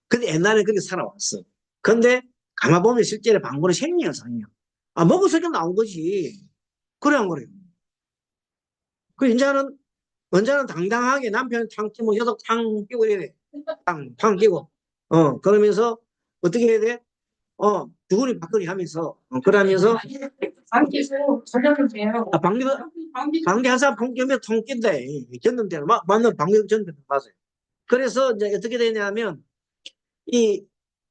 근데 옛날에 그렇게 살아왔어. 근데 가만보면 실제로 방구는 생리야, 생리야. 아, 먹어서 나온 거지. 그래, 안 그래요? 그, 언제는 당당하게 남편 탕 끼고, 여자 탕 끼고 이래. 탕 끼고. 그러면서 어떻게 해야 돼? 두구리 박거리 하면서, 그러면서, 방귀도 저녁을 돼요. 방귀 한 사람 통 끼면 통 낀대. 겼는데, 맞는 방귀 졌는데, 맞아요. 그래서 이제 어떻게 되냐면, 이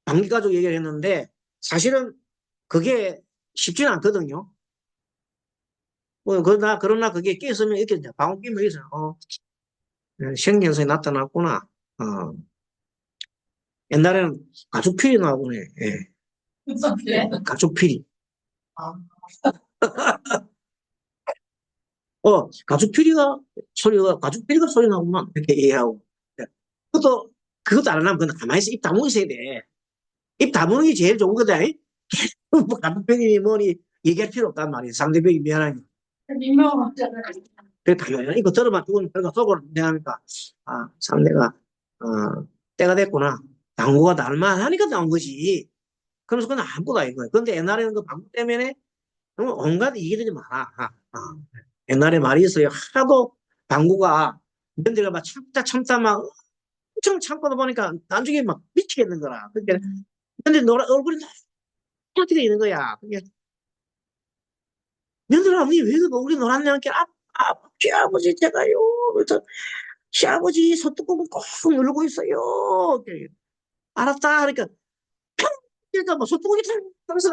방귀 가족 얘기를 했는데, 사실은 그게 쉽지는 않거든요. 그러나 그게 끼었으면 이렇게 방귀 끼면 있어요. 생gen성이 나타났구나. 옛날에는 가죽피리 나오네. 예. 가죽피리. 가죽피리가 소리 나구만. 이렇게 이해하고. 예. 그것도 안 하면 그냥 가만히 있어. 입 다물고 있어야 돼. 입 다무는 게 제일 좋은 거다. 뭐 가족편이 뭐니 얘기할 필요 없단 말이야. 상대방이 미안하니. 민망하잖아요. 그래 당연히 이거 들어만 두고는 내가 속으로 미안하니까 상대가 때가 됐구나. 당구가 날만 하니까 나온 거지. 그래서 그건 아무것도 아니고요. 근데 옛날에는 그 방구 때문에 온갖 이기들이 많아. 옛날에 말이 있어요. 하도 방구가 년들가 막 참다 막 엄청 참고다 보니까 나중에 막 미치겠는 거라. 그러니까 근데 얼굴이 이렇게 돼 있는 거야. 그게 며느라 언니 왜 우리 놀았냐니까 시아버지 제가요. 그래서 시아버지 소뚜껑을 꼭 누르고 있어요. 그래. 알았다. 그러니까 그러니까 뭐 소뚜껑이 하면서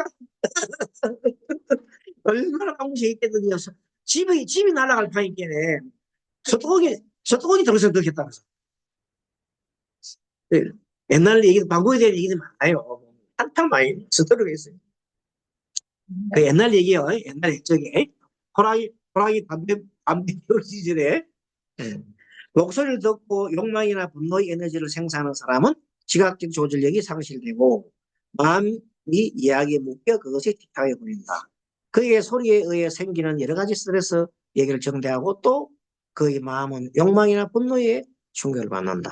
얼마나 방구시 있겠더니 집이 날아갈 판이겠네. 소뚜껑이 들어서 그렇겠다면서. 네. 옛날 얘기 방구에 대한 얘기는 많아요. 한탕 많이 스토리가 있어요. 그 옛날 얘기요. 옛날에 저기 호랑이 담배 피울 시절에 목소리를 듣고 욕망이나 분노의 에너지를 생산하는 사람은 지각적 조절력이 상실되고 마음이 이야기에 묶여 그것이 틱하게 보인다. 그의 소리에 의해 생기는 여러 가지 스트레스 얘기를 정대하고 또 그의 마음은 욕망이나 분노에 충격을 받는다.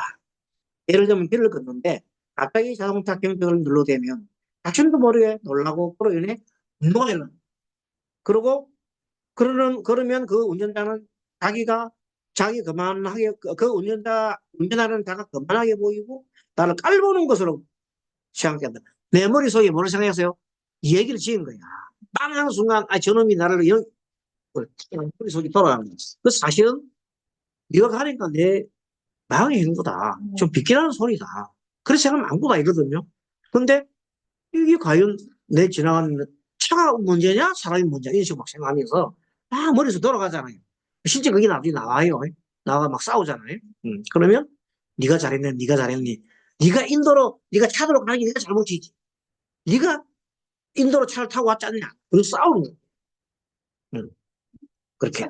예를 들면 길을 걷는데 갑자기 자동차 경적을 눌러대면 자신도 모르게 놀라고 그로 인해 분노가 일어난다. 그러면 그 운전자는 자기 그만하게, 운전하는 자가 그만하게 보이고, 나를 깔보는 것으로 생각한다. 내 머릿속에 뭐를 생각했어요? 이 얘기를 지은 거야. 빵 하는 순간, 저놈이 나를 머릿속에 돌아가는 거야. 그 사실은, 네가 가니까 내 마음이 힘들다. 좀 비키라는 소리다. 그렇게 생각하면 아무것도 아니거든요. 근데, 이게 과연 내 지나가는 차가 문제냐? 사람이 문제냐? 이런 식으로 막 생각하면서, 머릿속 돌아가잖아요. 실제 그게 나중에 나와요. 나와 막 싸우잖아요. 그러면 네가 잘했네, 네가 잘했니? 네가 차도로 가는 게 네가 잘못이지. 네가 인도로 차를 타고 왔지 않냐? 그래서 싸우는 거예요. 그렇게.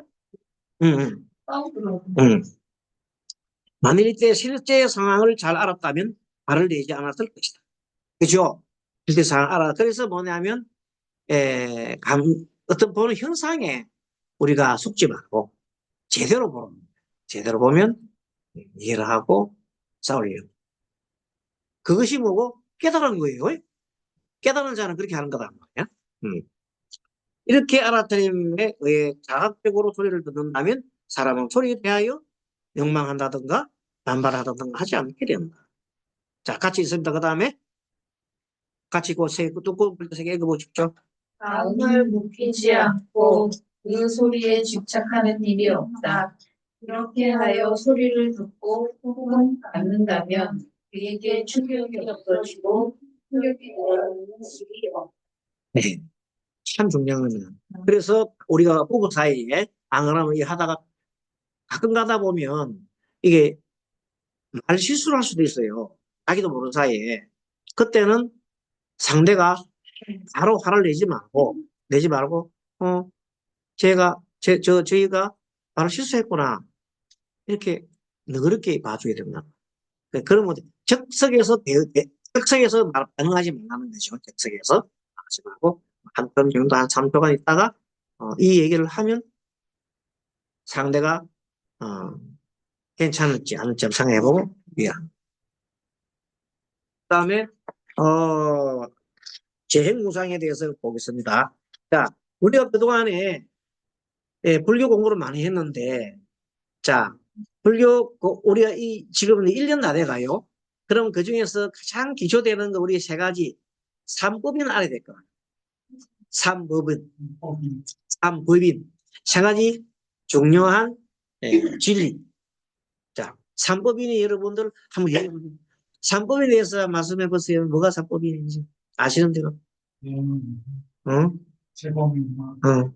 만일 이때 실제 상황을 잘 알았다면 말을 내지 않았을 것이다. 그죠? 실제 상황을 알아. 그래서 뭐냐면 어떤 보는 현상에 우리가 속지 말고 제대로 보면 이해를 하고 싸우려고. 그것이 뭐고? 깨달은 거예요. 깨달은 자는 그렇게 하는 거란 말이야. 이렇게 알아차림에 의해 자각적으로 소리를 듣는다면 사람은 소리에 대하여 욕망한다든가 반발하다든가 하지 않게 된다. 자, 같이 있습니다. 그 다음에 같이 뚜껑 불 세게 읽어보십시오. 마음을 묵히지 않고 그 소리에 집착하는 일이 없다. 이렇게 하여 소리를 듣고 혹은 받는다면 그에게 충격이 없어지고 충격이 오는 일이 없다. 네. 참 중요한 겁니다. 그래서 우리가 부부 사이에 안 그러면 이 하다가 가끔 가다 보면 이게 말 실수를 할 수도 있어요. 자기도 모르는 사이에. 그때는 상대가 바로 화를 내지 말고, 저희가 바로 실수했구나. 이렇게 너그럽게 봐줘야 됩니다. 그러면 적석에서 반응하지 말라는 거죠. 적석에서 하지 말고, 한 번 정도 한 3초간 있다가, 이 얘기를 하면 상대가, 어, 괜찮을지 않을지 한번 생각해보고, 예. 그 다음에, 재행무상에 대해서 보겠습니다. 자, 우리가 그동안에 불교 공부를 많이 했는데, 자, 우리가 지금 1년 다 돼가요. 그럼 그 중에서 가장 기초되는 거 우리 세 가지, 삼법인 알아야 될 거야. 삼법인, 삼법인. 세 가지 중요한 진리. 자, 삼법인이 여러분들 한번 얘기해보세요. 삼법에 대해서 말씀해 보세요. 뭐가 삼법인인지 아시는 대로. 어? 재범이나 어.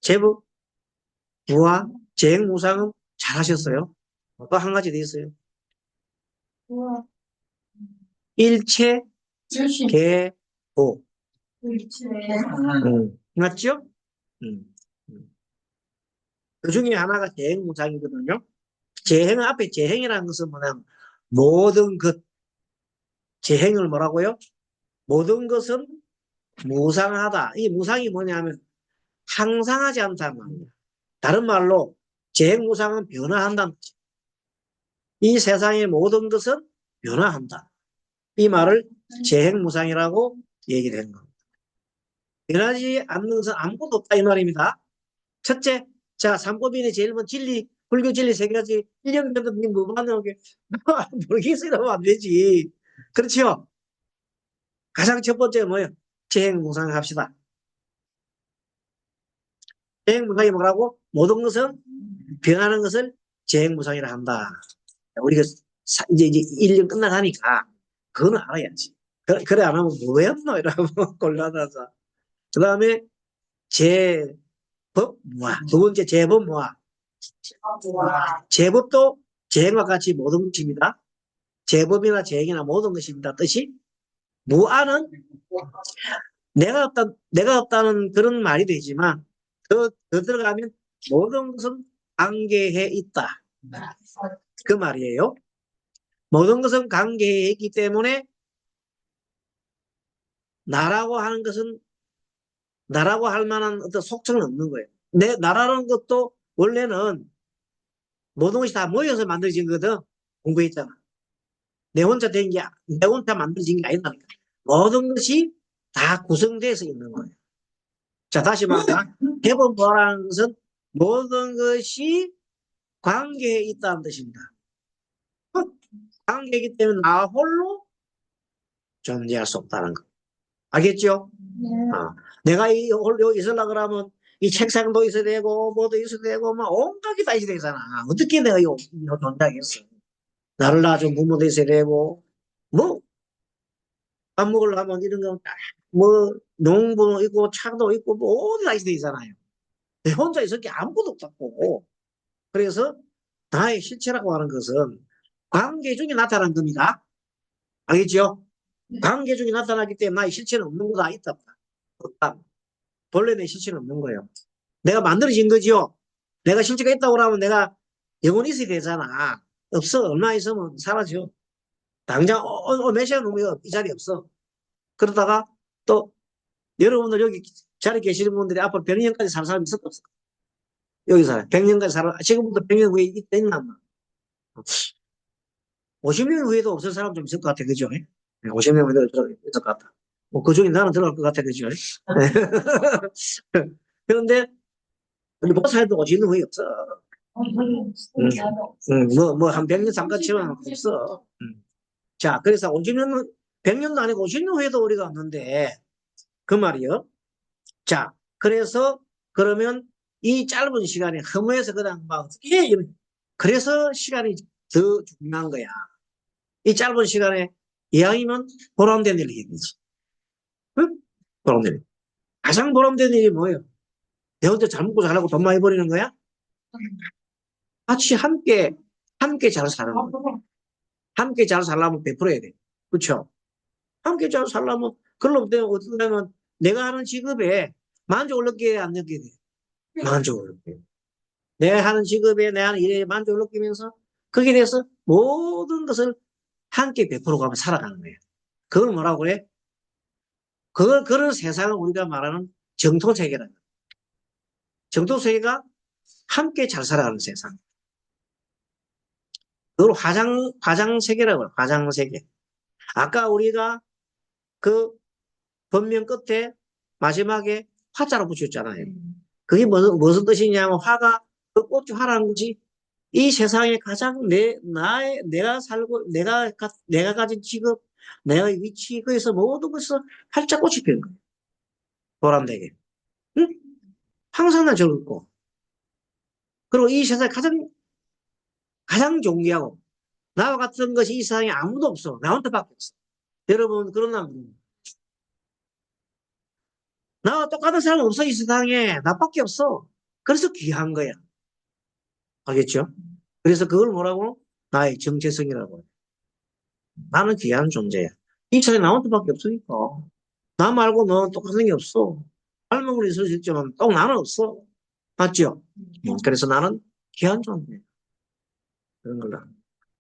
제법, 무화, 재행무상은 잘하셨어요. 또 한 가지 더 있어요. 우와, 일체, 주신 개보. 일체. 맞죠? 그 중에 하나가 재행무상이거든요. 재행 앞에 재행이라는 것은 뭐냐면 모든 것, 재행을 뭐라고요? 모든 것은 무상하다. 이 무상이 뭐냐면 항상하지 않다는 말이에요. 다른 말로 재행무상은 변화한다는 거죠. 이 세상의 모든 것은 변화한다. 이 말을 재행무상이라고 얘기를 하는 겁니다. 변하지 않는 것은 아무것도 없다 이 말입니다. 첫째, 자, 삼법인의 제일 먼저 진리, 불교 진리 세 가지 1년 전도 뭐 만나는 게 모르겠어요. 하면 안 되지. 그렇죠? 가장 첫 번째 뭐예요? 재행무상 합시다. 재행무상이 뭐라고? 모든 것은 변하는 것을 재행무상이라 한다. 우리가 이제 1년 끝나가니까 그거는 알아야지. 그래 안 하면 뭐였노? 이러면 곤란하자. 그 다음에 제법무화. 두 번째 제법무화. 제법도 재행과 같이 모든 것입니다. 제법이나 재행이나 모든 것입니다. 뜻이 무아는 내가 없다는 그런 말이 되지만 더 들어가면 모든 것은 관계해 있다. 그 말이에요. 모든 것은 관계해 있기 때문에 나라고 하는 것은 나라고 할 만한 어떤 속성은 없는 거예요. 나라라는 것도 원래는 모든 것이 다 모여서 만들어진 거거든. 공부했잖아. 내 혼자 만들어진 게 아니다니까. 모든 것이 다 구성돼서 있는 거예요. 자, 다시 말하자. 해본부라는 것은 모든 것이 관계에 있다는 뜻입니다. 관계이기 때문에 나 홀로 존재할 수 없다는 거. 알겠죠? 내가 여기 있으려고 그러면 이 책상도 있어야 되고, 뭐도 있어야 되고, 막 온갖 게 다 있어야 되잖아. 어떻게 내가 여기 존재하겠어? 나를 낳아준 부모도 있어야 되고, 뭐, 밥 먹으려면 이런 거, 뭐, 농부도 있고, 차도 있고, 뭐, 어디 다 있어야 되잖아요. 내 혼자 있을 게 아무것도 없고. 그래서 나의 실체라고 하는 것은 관계 중에 나타난 겁니다. 알겠죠? 관계 중에 나타나기 때문에 나의 실체는 없는 거다. 있다. 없다. 본래 내 실체는 없는 거예요. 내가 만들어진 거지요. 내가 실체가 있다고 그러면 내가 영원히 있어야 되잖아. 없어. 얼마 있으면 사라져. 당장 몇 시간 후면 이 자리에 없어. 그러다가 또 여러분들 여기 자리에 계시는 분들이 앞으로 100년까지 살 사람이 있을까 없을까? 여기서 100년까지 살아. 지금부터 100년 후에 있나? 50년 후에도 없을 사람 좀 있을 것 같아. 그죠? 50년 후에도 있을 것 같아. 뭐, 그 중에 나는 들어갈 것 같아. 그죠? 그런데, 우리 목사님도 50년 후에 없어. 한 100년 잠깐치면 없어. 자, 그래서 50년, 100년도 아니고 50년 후에도 우리가 없는데, 그 말이요. 자, 그래서, 그러면 이 짧은 시간에 허무해서 그냥 막, 그래서 시간이 더 중요한 거야. 이 짧은 시간에 이왕이면 보람된 일을 해야 되지. 응? 보람된 일. 가장 보람된 일이 뭐예요? 내 혼자 잘 먹고 잘하고 돈 많이 버리는 거야? 같이 함께 잘 사는 거야. 함께 잘 살려면 베풀어야 돼. 그렇죠? 함께 잘 살려면 그걸로 어떻게 되면 내가 하는 직업에 만족을 느끼게 안 느끼게 돼. 만족을 느끼게. 내가 하는 직업에 내가 하는 일에 만족을 느끼면서 거기에 대해서 모든 것을 함께 베풀어가며 살아가는 거예요. 그걸 뭐라고 그래? 그런 세상을 우리가 말하는 정토세계라는 거예요. 정토세계가 함께 잘 살아가는 세상. 그걸 화장세계라고 해요. 화장세계. 아까 우리가 그 번명 끝에 마지막에 화자로 붙였잖아요. 그게 무슨 뜻이냐면 화가 그 꽃이 화라는 거지. 이 세상에 가장 내가 살고 내가 가진 직업, 내가 위치 거기서 모든 것을 활짝 꽃이 피는 거예요. 보람되게. 응? 항상 난 즐겁고. 그리고 이 세상에 가장 존귀하고 나와 같은 것이 이 세상에 아무도 없어. 나 혼자밖에 없어. 여러분 그런 남 나와 똑같은 사람 없어 이 세상에. 나밖에 없어. 그래서 귀한 거야. 알겠죠? 그래서 그걸 뭐라고? 나의 정체성이라고. 나는 귀한 존재야. 이 세상에 나 혼자밖에 없으니까. 나 말고 너는 똑같은 게 없어. 닮은 건 있을 수 있지만 또 나는 없어. 맞죠? 그래서 나는 귀한 존재야. 그런 걸로.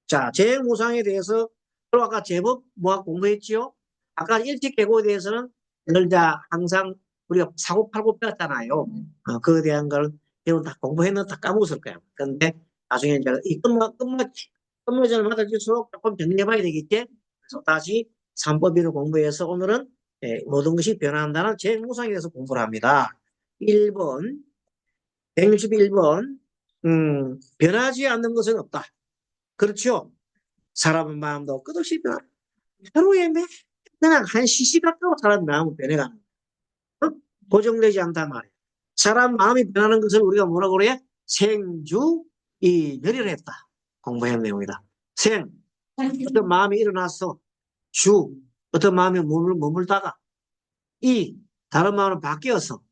자, 재무상에 대해서 또 아까 제법 뭐 공부했지요? 아까 일찍개고에 대해서는 늘 다 항상 우리가 사고팔고 배웠잖아요. 그에 대한 걸 여러분 다 공부했는데 다 까먹었을 거야. 근데 나중에 이제 이 끝맺음을 받을수록 조금 정리해봐야 되겠지? 그래서 다시 3법인을 공부해서 오늘은 모든 것이 변화한다는 재무상에 대해서 공부를 합니다. 1번, 161번, 변하지 않는 것은 없다. 그렇죠? 사람의 마음도 끝없이 변화. 하루에 그냥 한 시시각각 사람 마음은 변해가는 거야. 고정되지 않단 말이야. 사람 마음이 변하는 것을 우리가 뭐라고 그래? 생주이멸이라 했다. 공부한 내용이다. 생, 어떤 마음이 일어났어. 주, 어떤 마음이 머물다가 이, 다른 마음으로 바뀌어서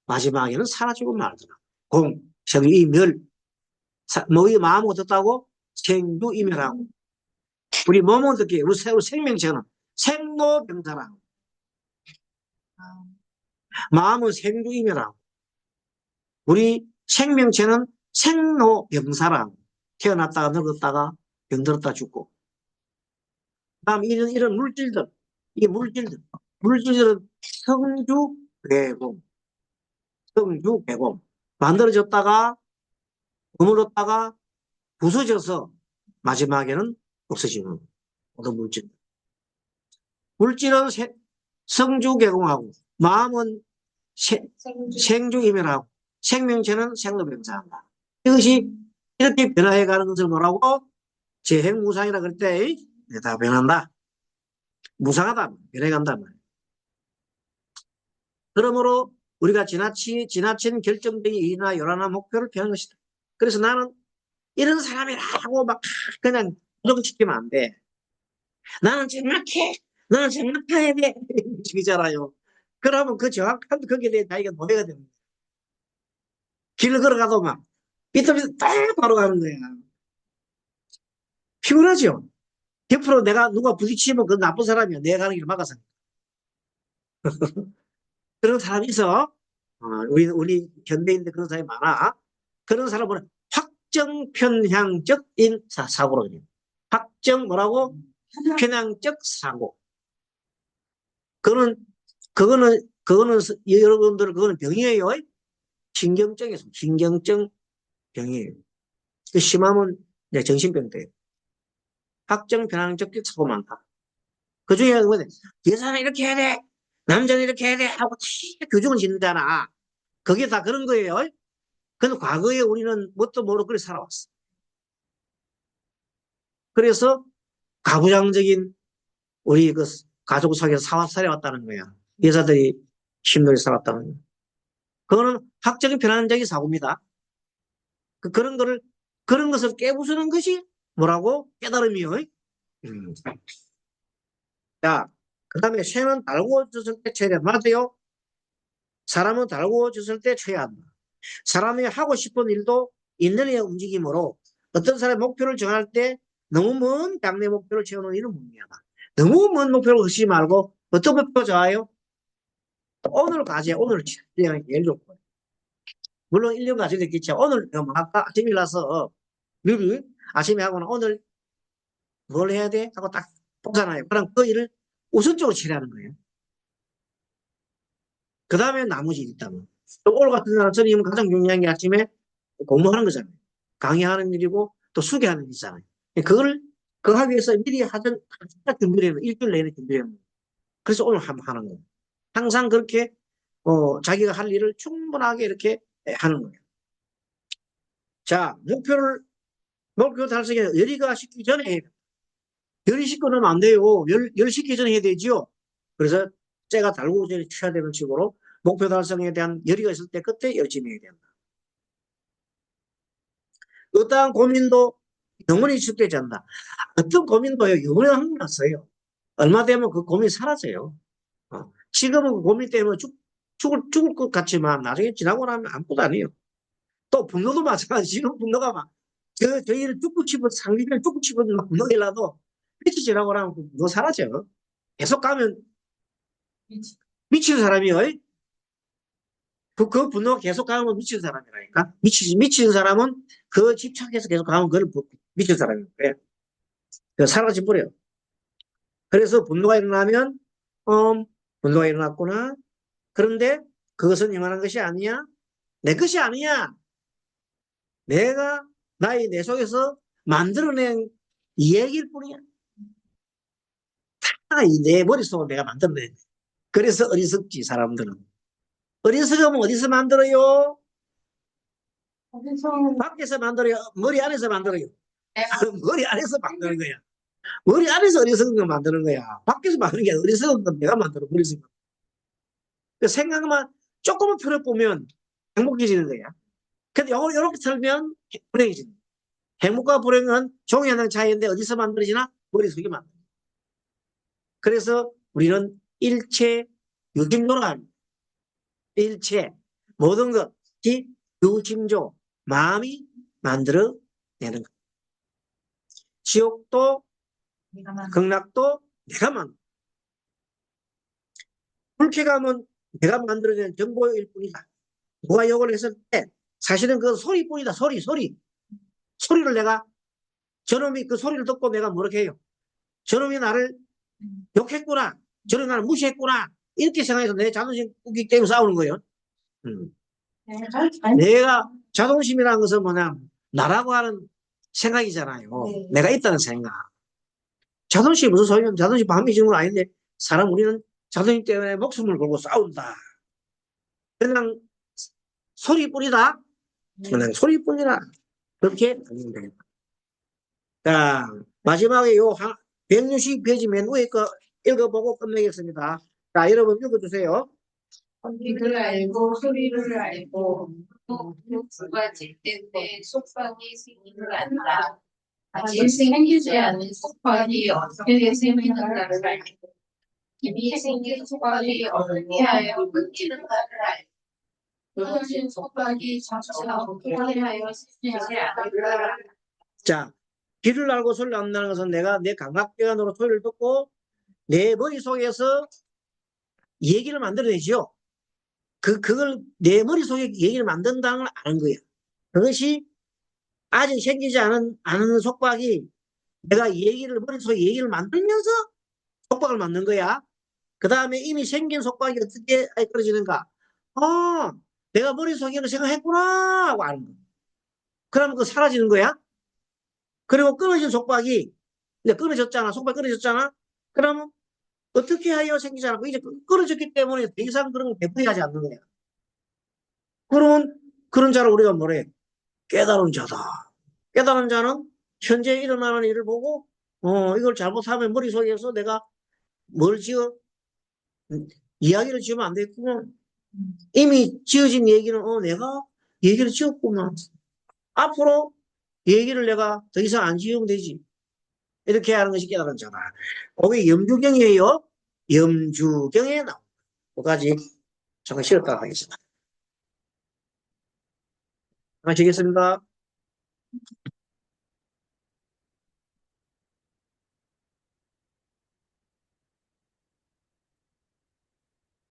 마지막에는 사라지고 말더라. 공, 생이멸, 너희 마음은 어떻다고? 생주이멸하고. 우리 몸은 어떻게, 우리 생명체는 생로병사라고. 마음은 생주이멸하고. 우리 생명체는 생로병사라고. 태어났다가 늙었다가 병들었다 죽고. 다음 이런 물질들, 이 물질들은 성주괴공, 성주괴공. 만들어졌다가, 머물렀다가, 부서져서 마지막에는 없어지는 모든 물질. 물질은 성주괴공하고, 마음은 생주이멸하고, 생명체는 생로병사한다. 이것이 이렇게 변화해가는 것을 뭐라고? 재행무상이라 그럴 때, 다 변한다. 무상하다. 변해간다. 그러므로 우리가 지나친 결정적인 일이나 요란한 목표를 피하는 것이다. 그래서 나는 이런 사람이라고 막 그냥 부정시키면 안 돼. 나는 정확해. 나는 정확해야 돼. 이잖아요. 그러면 그 정확한 거기에 대해 자기가 노래가 되는 거야. 길을 걸어가도 막 삐뚤삐뚤 딱 바로 가는 거야. 피곤하죠? 옆으로 내가 누가 부딪히면 그 나쁜 사람이야. 내가 가는 길을 막아서. 그런 사람이 있어. 우리 현대인들 그런 사람이 많아. 그런 사람은 확정 편향적인 사고로 그래요. 확정 뭐라고? 편향적 사고. 그거는 여러분들 그거는 병이에요. 신경증에서 신경증 병이에요. 심하면 이제 정신병 돼요. 확정 편향적 사고 많다. 그 중에 여자는 이렇게 해야 돼. 남자는 이렇게 해야 돼. 하고 교정을 짓는잖아. 그게 다 그런 거예요. 근데 과거에 우리는 뭣도 모르고 그렇게 살아왔어. 그래서 가부장적인 우리 그 가족 속에서 살아왔다는 거야. 여자들이 힘들게 살았다는 거야. 그거는 학적인 편한적인 사고입니다. 그런 것을 깨부수는 것이 뭐라고? 깨달음이요. 음. 자, 그 다음에 새는 달구어졌을 때 쳐야 돼. 맞아요? 사람은 달구어졌을 때 쳐야 한다. 사람이 하고 싶은 일도 인연의 움직임으로 어떤 사람의 목표를 정할 때 너무 먼 장래 목표를 채우는 일은 문제하다. 너무 먼 목표를 얻지 말고 어떤 목표 좋아요? 오늘 가지, 오늘 그냥 제일 좋고. 물론 1년 가져야 되겠죠. 오늘 뭐 아까 아침에 일어나서 미리 아침에 하고는 오늘 뭘 해야 돼? 하고 딱 보잖아요. 그럼 그 일을 우선적으로 처리하는 거예요. 그 다음에 나머지 일 있다면. 또 오늘 같은 날은 선생님은 가장 중요한 게 아침에 공부하는 거잖아요. 강의하는 일이고 또 수기하는 일이잖아요. 그거 하기 위해서 미리 하던 준비를 해요. 일주일 내내 준비를 해요. 그래서 오늘 한번 하는 거예요. 항상 그렇게 자기가 할 일을 충분하게 이렇게 하는 거예요. 자, 목표 달성에 열의가 식기 전에 해야 돼요. 열의 식고 나면 안 돼요. 열 식기 전에 해야 되지요. 그래서 째가 달고 전에 쳐야 되는 식으로 목표 달성에 대한 열의가 있을 때 그때 열심히 해야 된다. 어떠한 고민도 영원히 익숙되지 않는다. 어떤 고민도요, 영원히 하는 게 없어요. 얼마 되면 그 고민이 사라져요. 지금은 그 고민 때문에 죽을 것 같지만 나중에 지나고 나면 아무것도 아니에요. 또 분노도 마찬가지로 분노가 막, 저희를 죽고 싶은, 상대를 죽고 싶은 분노일라도 며칠 지나고 나면 그 분노 사라져. 계속 가면 미치는 사람이요. 그 분노가 계속 가면 미치는 사람이라니까. 미치는 사람은 그 집착해서 계속 가면 그걸 미치는 사람이에요. 사라져버려요. 그래서 분노가 일어나면, 분노가 일어났구나. 그런데 그것은 영원한 것이 아니야. 내 것이 아니야. 내가 내 속에서 만들어낸 이야기일 뿐이야. 다 내 머릿속으로 내가 만들어낸. 그래서 어리석지, 사람들은. 어리석으면 어디서 만들어요? 어디서 밖에서 만들어요? 머리 안에서 만들어요? 머리 안에서 만드는 거야. 머리 안에서 어리석은 거 만드는 거야. 밖에서 만드는 게 아니라 어리석은 건 내가 만들어 버리는 거야. 그 생각만 조금만 풀어보면 행복해지는 거야. 근데 이렇게 살면 불행해지는 거야. 행복과 불행은 종이 하나 차이인데 어디서 만들어지나? 머릿속에 만들어. 그래서 우리는 일체 유심조라 합니다. 일체 모든 것이 유심조 마음이 만들어내는 것. 지옥도 극락도 내가 만들어. 불쾌감은 내가 만들어낸 정보일 뿐이다. 누가 욕을 했을 때 사실은 그 소리뿐이다. 소리를 내가 저놈이 그 소리를 듣고 내가 뭐렇게 해요? 저놈이 나를 욕했구나. 저놈이 나를 무시했구나. 이렇게 생각해서 내 자존심 꾸기 때문에 싸우는 거예요. 내가 자존심이라는 것은 뭐냐? 나라고 하는 생각이잖아요. 네. 내가 있다는 생각. 자존심이 무슨 소리냐? 자존심 밤이 지는 건 아닌데 우리는 자존심 때문에 목숨을 걸고 싸운다. 그냥 소리뿐이다. 그냥 소리뿐이다. 그렇게 하면 되겠다. 자, 마지막에 160페이지 맨 위에 거 읽어보고 끝내겠습니다. 자, 여러분 읽어주세요. 귀를 알고 소리를 알고 또 두 가지 때문에 속박이 생기를 안다. 아직 생기지 않은 속박이 어떻게 생기는가를 알고 이미 생긴 속박이 어떻게 하여 끊기는가를 알고 끊어진 속박이 점차 어떻게 하여 생기지 않을까. 자, 귀를 알고 소리를 안다는 것은 내가 내 감각기관으로 소리를 듣고 내 머릿속에서 얘기를 만들어내죠. 그걸 내 머릿속에 얘기를 만든다는 걸 아는 거야. 그것이 아직 생기지 않은 속박이 내가 머릿속에 얘기를 만들면서 속박을 만든 거야. 그 다음에 이미 생긴 속박이 어떻게 떨어지는가? 내가 머릿속에 이걸 생각했구나 하고 아는 거야. 그러면 그거 사라지는 거야. 그리고 끊어진 속박이 이제 끊어졌잖아. 속박이 끊어졌잖아. 그러면 어떻게 하여 생기지 않고 이제 끊어졌기 때문에 더 이상 그런 걸 되풀이하지 않는 거야. 그러면 그런 자를 우리가 뭐래? 깨달은 자다. 깨달은 자는 현재 일어나는 일을 보고 이걸 잘못하면 머릿속에서 내가 뭘 지어 이야기를 지으면 안 되겠구만. 이미 지어진 얘기는 내가 얘기를 지었구만. 앞으로 얘기를 내가 더 이상 안 지으면 되지. 이렇게 하는 것이 깨달은 자다. 그게 염주경이에요. 염주경에 나옵니다. 그까지 잠깐 쉬었다 하겠습니다. 마치겠습니다.